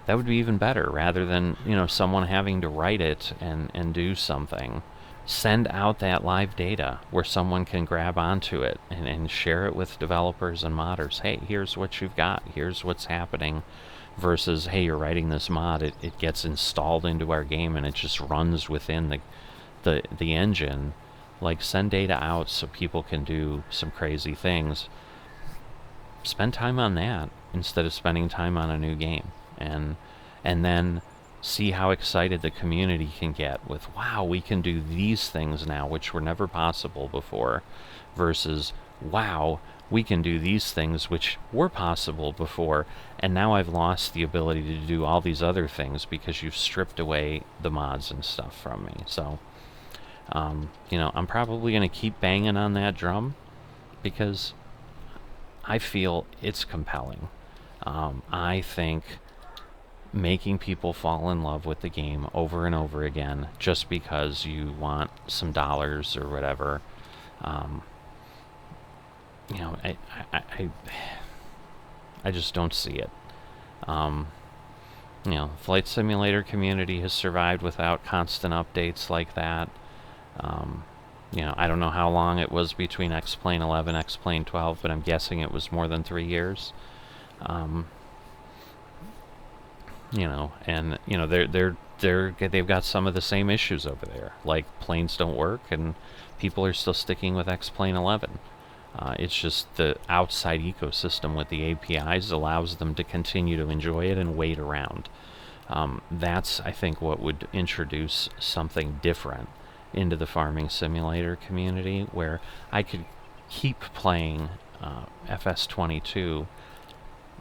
That would be even better, rather than someone having to write it and do something. Send out that live data where someone can grab onto it and share it with developers and modders. Hey, here's what you've got. Here's what's happening. Versus, hey, you're writing this mod. It gets installed into our game and it just runs within the engine. Like, send data out so people can do some crazy things. Spend time on that instead of spending time on a new game. And then see how excited the community can get with, wow, we can do these things now, which were never possible before, versus, wow, we can do these things which were possible before, and now I've lost the ability to do all these other things because you've stripped away the mods and stuff from me. So, I'm probably going to keep banging on that drum because I feel it's compelling. I think making people fall in love with the game over and over again just because you want some dollars or whatever, I just don't see it. Flight Simulator community has survived without constant updates like that. I don't know how long it was between X-Plane 11 and X-Plane 12, but I'm guessing it was more than 3 years. They've got some of the same issues over there. Like, planes don't work, and people are still sticking with X-Plane 11. It's just the outside ecosystem with the APIs allows them to continue to enjoy it and wait around. That's, I think, what would introduce something different into the farming simulator community, where I could keep playing FS22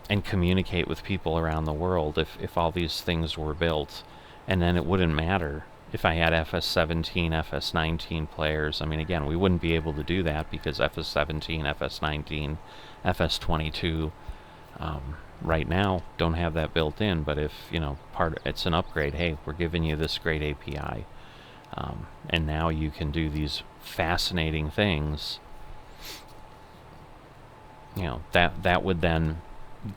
and communicate with people around the world if all these things were built, and then it wouldn't matter if I had FS17, FS19 players. I mean, again, we wouldn't be able to do that because FS17, FS19, FS22 right now don't have that built in. But if it's an upgrade, hey, we're giving you this great API, and now you can do these fascinating things. That would then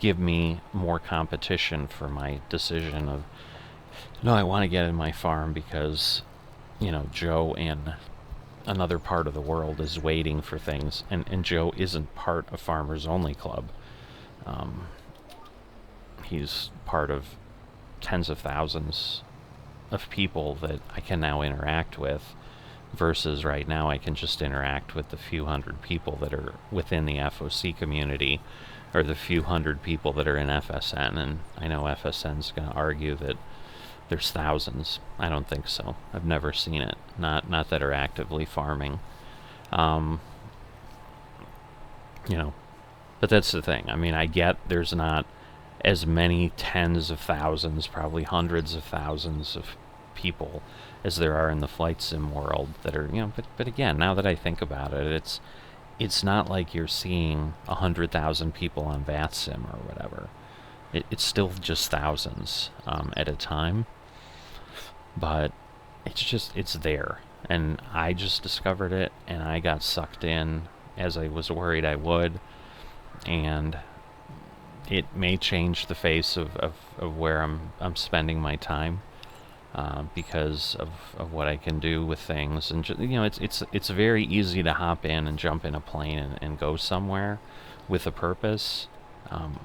give me more competition for my decision of, no, I want to get in my farm because, Joe in another part of the world is waiting for things, and Joe isn't part of Farmers Only Club. He's part of tens of thousands of people that I can now interact with, versus right now I can just interact with the few hundred people that are within the FOC community, or the few hundred people that are in FSN. And I know FSN's going to argue that there's thousands. I don't think so. I've never seen it. Not that are actively farming. But that's the thing. I mean, I get there's not as many tens of thousands, probably hundreds of thousands of people as there are in the flight sim world that are, but again, now that I think about it, it's not like you're seeing 100,000 people on VATSIM or whatever. It's still just thousands at a time. but it's there. And I just discovered it, and I got sucked in as I was worried I would. And it may change the face of where I'm spending my time, because of what I can do with things. And it's very easy to hop in and jump in a plane and go somewhere with a purpose,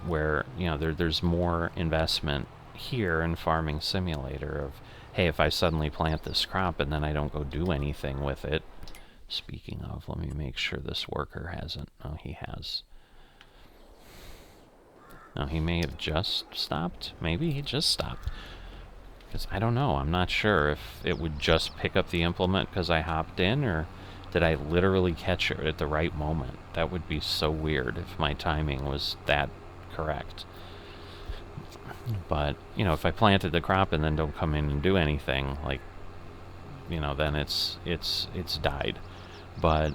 where there's more investment here in Farming Simulator of, hey, if I suddenly plant this crop and then I don't go do anything with it. Speaking of, let me make sure this worker hasn't. Oh, he has. No, he may have just stopped. Maybe he just stopped. Because I don't know. I'm not sure if it would just pick up the implement because I hopped in, or did I literally catch it at the right moment? That would be so weird if my timing was that correct. But, if I planted the crop and then don't come in and do anything, like, then it's died. But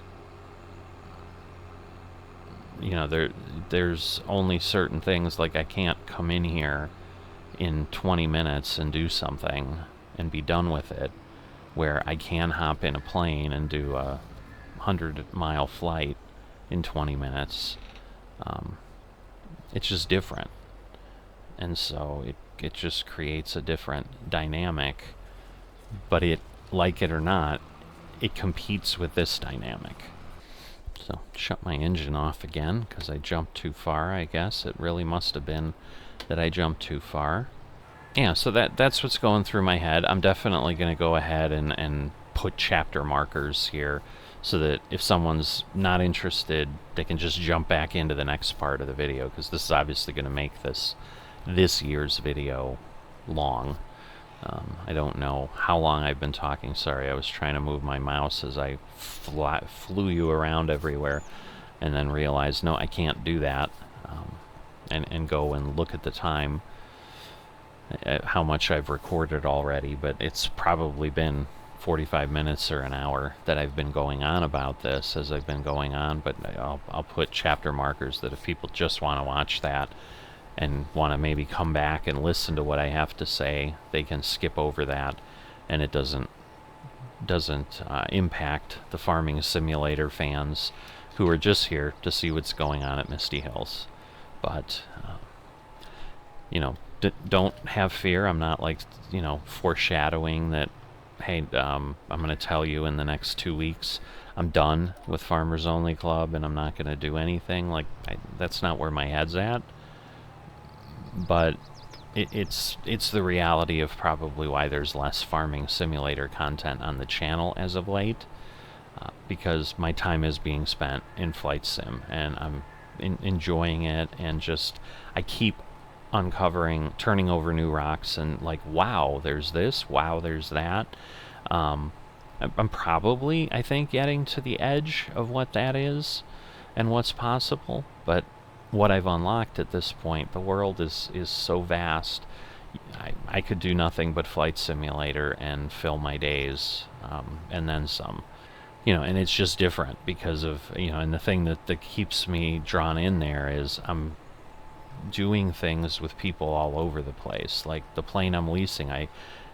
there's only certain things, like I can't come in here in 20 minutes and do something and be done with it, where I can hop in a plane and do a 100-mile flight in 20 minutes. It's just different. And so it just creates a different dynamic, but like it or not, it competes with this dynamic. So, shut my engine off again, because I jumped too far, I guess. It really must have been that I jumped too far. Yeah, so that's what's going through my head. I'm definitely going to go ahead and put chapter markers here, so that if someone's not interested, they can just jump back into the next part of the video, because this is obviously going to make this year's video long. I don't know how long I've been talking. Sorry, I was trying to move my mouse as I flew you around everywhere, and then realized, no, I can't do that, and go and look at the time, how much I've recorded already. But it's probably been 45 minutes or an hour that I've been going on about this as I've been going on. But I'll put chapter markers that if people just want to watch that and want to maybe come back and listen to what I have to say, they can skip over that, and it doesn't impact the Farming Simulator fans who are just here to see what's going on at Misty Hills. But don't have fear. I'm not like foreshadowing that, hey, I'm going to tell you in the next 2 weeks I'm done with Farmers Only Club and I'm not going to do anything. Like, that's not where my head's at. But it's the reality of probably why there's less Farming Simulator content on the channel as of late, because my time is being spent in Flight Sim, and I'm enjoying it, and just I keep uncovering, turning over new rocks, and like, wow, there's this, wow, there's that. I'm probably, I think, getting to the edge of what that is and what's possible, but what I've unlocked at this point, the world is so vast. I could do nothing but Flight Simulator and fill my days, and then some. And it's just different because of, and the thing that keeps me drawn in there is I'm doing things with people all over the place. Like the plane I'm leasing, I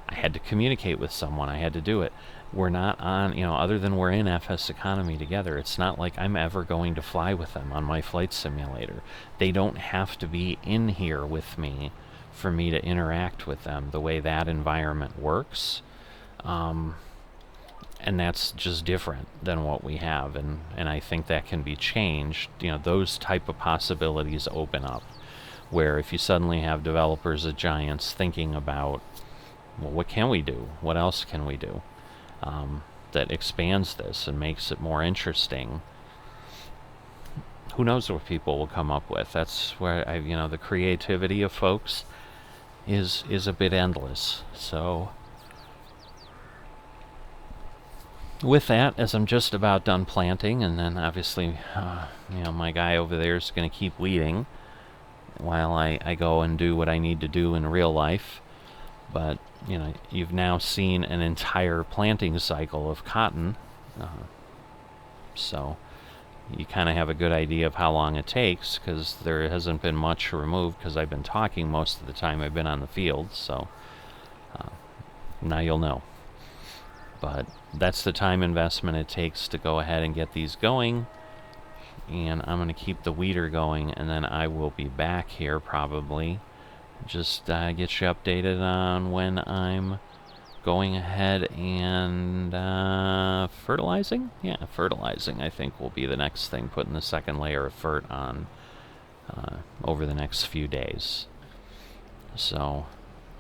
had to communicate with someone. I had to do it. We're not on, other than we're in FS Economy together, it's not like I'm ever going to fly with them on my Flight Simulator. They don't have to be in here with me for me to interact with them the way that environment works. And that's just different than what we have. And I think that can be changed. Those type of possibilities open up, where if you suddenly have developers at Giants thinking about, well, what can we do? What else can we do? That expands this and makes it more interesting. Who knows what people will come up with? That's where the creativity of folks is a bit endless. So with that, as I'm just about done planting, and then obviously my guy over there is going to keep weeding while I go and do what I need to do in real life. But you've now seen an entire planting cycle of cotton, so you kind of have a good idea of how long it takes, because there hasn't been much removed because I've been talking most of the time I've been on the field. So Now you'll know. But that's the time investment it takes to go ahead and get these going. And I'm going to keep the weeder going, and then I will be back here probably. Just get you updated on when I'm going ahead and fertilizing? Yeah, fertilizing I think will be the next thing, putting the second layer of fert on over the next few days. So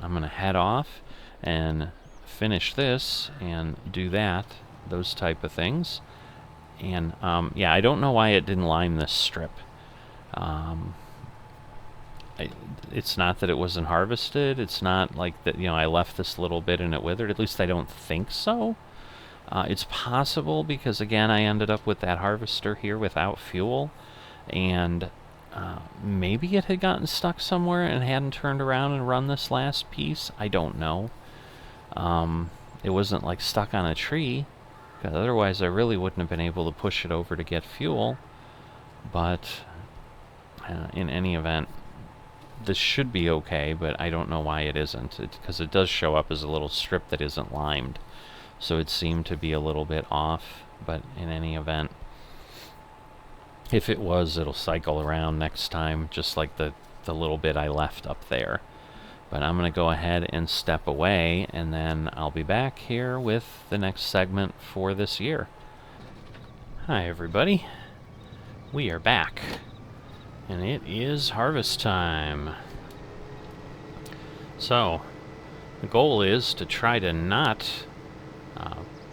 I'm going to head off and finish this and do that, those type of things. And yeah, I don't know why it didn't lime this strip. It's not that it wasn't harvested. It's not like that, you know, I left this little bit and it withered. At least I don't think so. It's possible because, again, I ended up with that harvester here without fuel. And maybe it had gotten stuck somewhere and hadn't turned around and run this last piece. I don't know. It wasn't like stuck on a tree. Otherwise, I really wouldn't have been able to push it over to get fuel. But in any event, this should be okay, but I don't know why it isn't. Because it does show up as a little strip that isn't limed. So it seemed to be a little bit off. But in any event, if it was, it'll cycle around next time, just like the little bit I left up there. But I'm going to go ahead and step away, and then I'll be back here with the next segment for this year. Hi, everybody. We are back, and it is harvest time. So, the goal is to try to not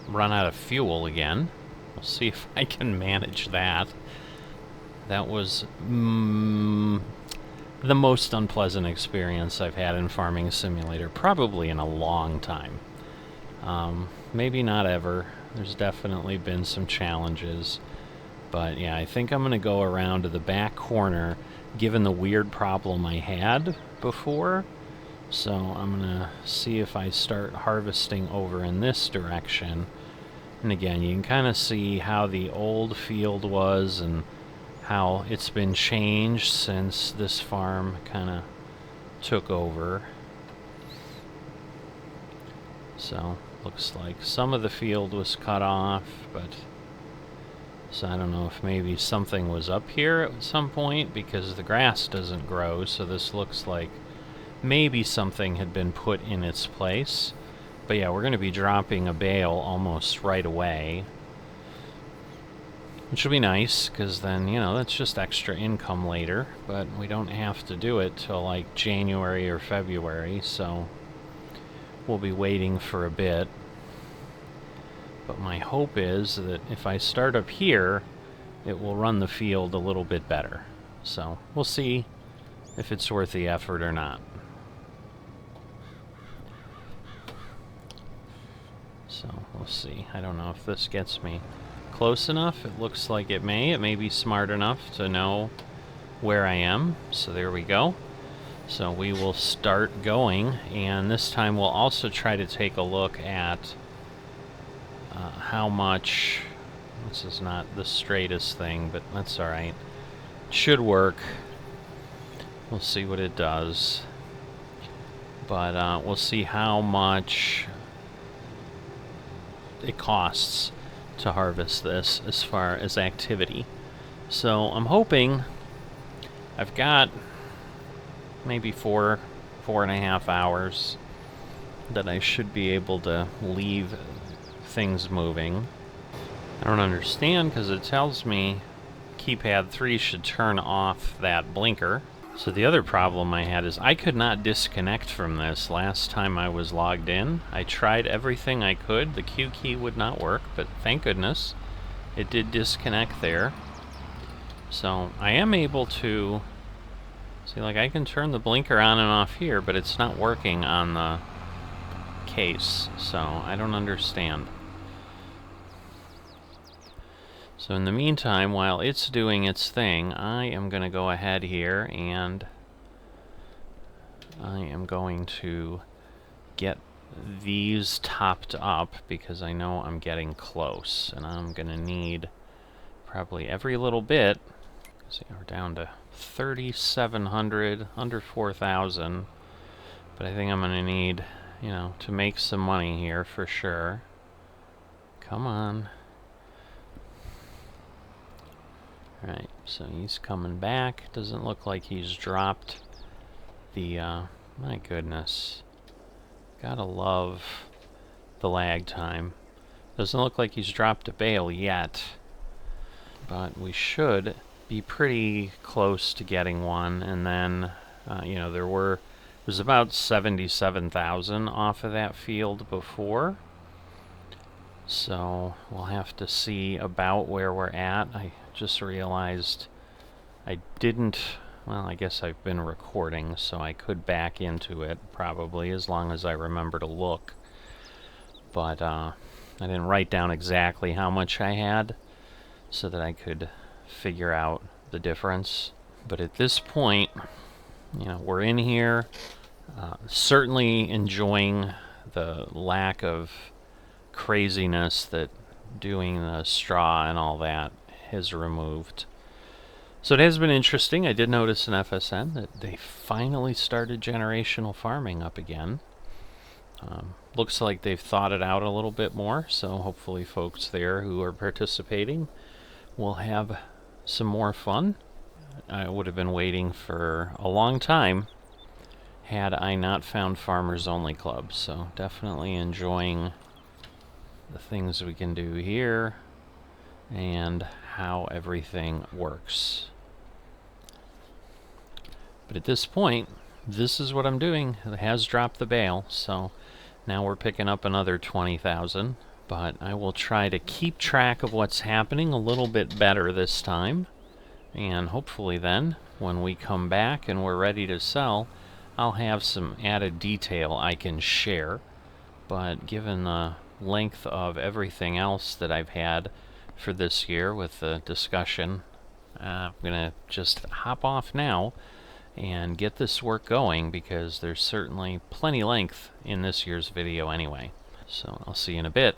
run out of fuel again. We'll see if I can manage that. That was the most unpleasant experience I've had in Farming Simulator, probably in a long time. Maybe not ever. There's definitely been some challenges. But yeah, I think I'm going to go around to the back corner, given the weird problem I had before. So I'm going to see if I start harvesting over in this direction. And again, you can kind of see how the old field was and how it's been changed since this farm kind of took over. So, looks like some of the field was cut off, but so I don't know if maybe something was up here at some point because the grass doesn't grow, so this looks like maybe something had been put in its place. But yeah, we're going to be dropping a bale almost right away, which will be nice, because then, you know, that's just extra income later, but we don't have to do it till like January or February, so we'll be waiting for a bit. But my hope is that if I start up here, it will run the field a little bit better. So we'll see if it's worth the effort or not. So we'll see. I don't know if this gets me close enough. It looks like it may. It may be smart enough to know where I am. So there we go. So we will start going, and this time we'll also try to take a look at how much... This is not the straightest thing, but that's alright. It should work. We'll see what it does. But we'll see how much it costs to harvest this as far as activity. So I'm hoping I've got maybe 4.5 hours that I should be able to leave things moving. I don't understand because it tells me keypad 3 should turn off that blinker. So the other problem I had is I could not disconnect from this last time I was logged in. I tried everything I could. The Q key would not work, but thank goodness it did disconnect there. So I am able to see, like, I can turn the blinker on and off here, but it's not working on the case, so I don't understand. So in the meantime, while it's doing its thing, I am going to go ahead here and I am going to get these topped up because I know I'm getting close, and I'm going to need probably every little bit. See, we're down to 3,700, under 4,000, but I think I'm going to need you know, to make some money here for sure. Come on. Alright, so he's coming back. Doesn't look like he's dropped the, my goodness. Gotta love the lag time. Doesn't look like he's dropped a bale yet, but we should be pretty close to getting one. And then, you know, there's about 77,000 off of that field before. So we'll have to see about where we're at. I just realized I didn't, well, I guess I've been recording, so I could back into it probably, as long as I remember to look. But I didn't write down exactly how much I had so that I could figure out the difference. But at this point, you know, we're in here, certainly enjoying the lack of craziness that doing the straw and all that has removed. So it has been interesting. I did notice in FSN that they finally started generational farming up again. Looks like they've thought it out a little bit more, so hopefully folks there who are participating will have some more fun. I would have been waiting for a long time had I not found Farmers Only Club, so definitely enjoying the things we can do here and how everything works. But at this point, this is what I'm doing. It has dropped the bale, so now we're picking up another 20,000, but I will try to keep track of what's happening a little bit better this time, and hopefully then, when we come back and we're ready to sell, I'll have some added detail I can share. But given the length of everything else that I've had for this year with the discussion, I'm gonna just hop off now and get this work going, because there's certainly plenty length in this year's video anyway. So I'll see you in a bit.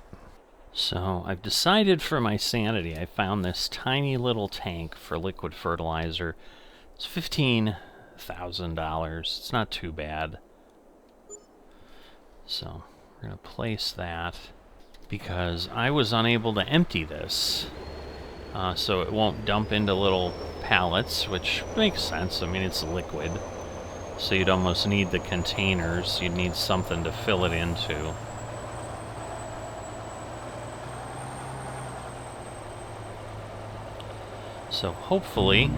So I've decided for my sanity, I found this tiny little tank for liquid fertilizer. It's $15,000. It's not too bad. So we're going to place that because I was unable to empty this. So it won't dump into little pallets, which makes sense. I mean, it's liquid, so you'd almost need the containers. You'd need something to fill it into. So hopefully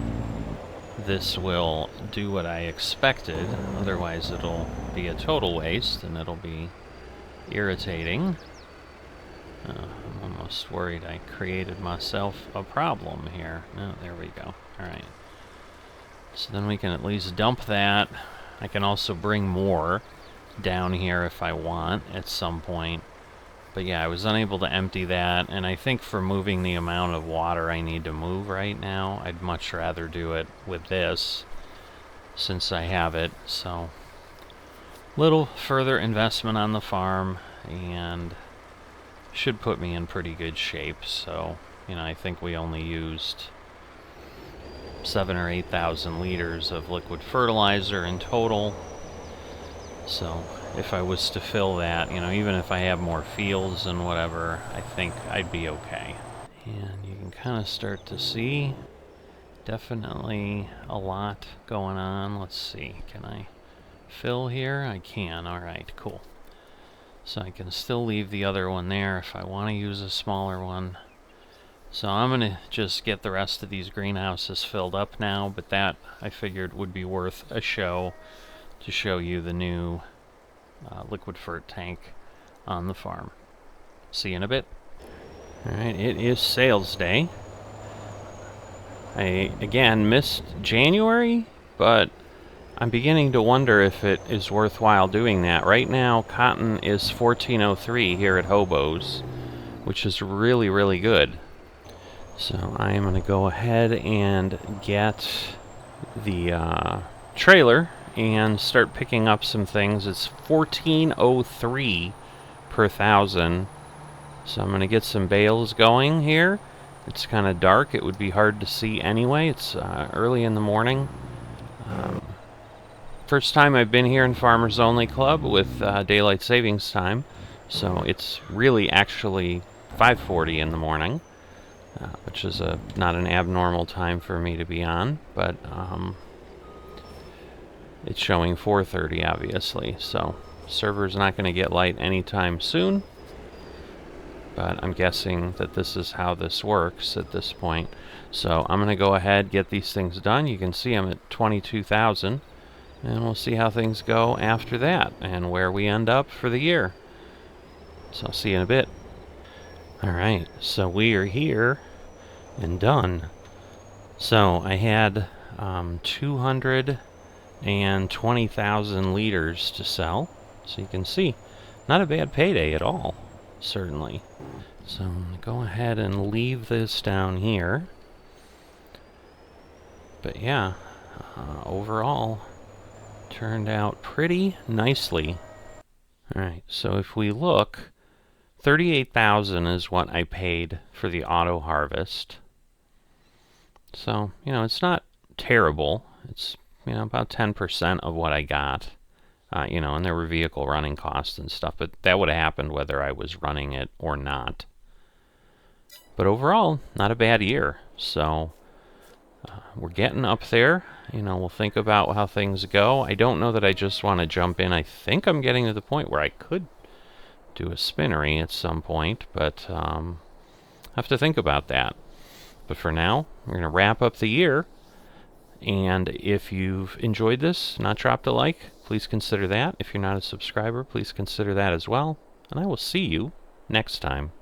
this will do what I expected. Otherwise it'll be a total waste and it'll be irritating. I'm almost worried I created myself a problem here. Oh, there we go. Alright. So then we can at least dump that. I can also bring more down here if I want at some point. But yeah, I was unable to empty that, and I think for moving the amount of water I need to move right now, I'd much rather do it with this, since I have it. So, little further investment on the farm, and should put me in pretty good shape. So, you know, I think we only used 7,000 or 8,000 liters of liquid fertilizer in total. So if I was to fill that, you know, even if I have more fields and whatever, I think I'd be okay. And you can kind of start to see definitely a lot going on. Let's see, can I fill here? I can. Alright, cool. So I can still leave the other one there if I want to use a smaller one. So I'm going to just get the rest of these greenhouses filled up now, but that I figured would be worth a show to show you the new liquid fert tank on the farm. See you in a bit. Alright, it is sales day. I, again, missed January, but I'm beginning to wonder if it is worthwhile doing that. Right now, cotton is $14.03 here at Hobo's, which is really, really good. So I am going to go ahead and get the trailer and start picking up some things. It's $14.03 per thousand. So I'm going to get some bales going here. It's kind of dark. It would be hard to see anyway. It's early in the morning. First time I've been here in Farmers Only Club with daylight savings time, so it's really actually 5:40 in the morning, which is not an abnormal time for me to be on, but it's showing 4:30 obviously, so server's not going to get light anytime soon, but I'm guessing that this is how this works at this point. So I'm going to go ahead, get these things done. You can see I'm at 22,000, and we'll see how things go after that and where we end up for the year. So I'll see you in a bit. Alright, so we are here and done. So I had 220,000 liters to sell. So you can see, not a bad payday at all, certainly. So I'm going to go ahead and leave this down here. But yeah, overall, turned out pretty nicely. Alright, so if we look, 38,000 is what I paid for the auto harvest. So, it's not terrible. It's, about 10% of what I got. And there were vehicle running costs and stuff, but that would have happened whether I was running it or not. But overall, not a bad year. So, we're getting up there. We'll think about how things go. I don't know that I just want to jump in. I think I'm getting to the point where I could do a spinnery at some point, but I have to think about that. But for now, we're going to wrap up the year. And if you've enjoyed this, not dropped a like, please consider that. If you're not a subscriber, please consider that as well. And I will see you next time.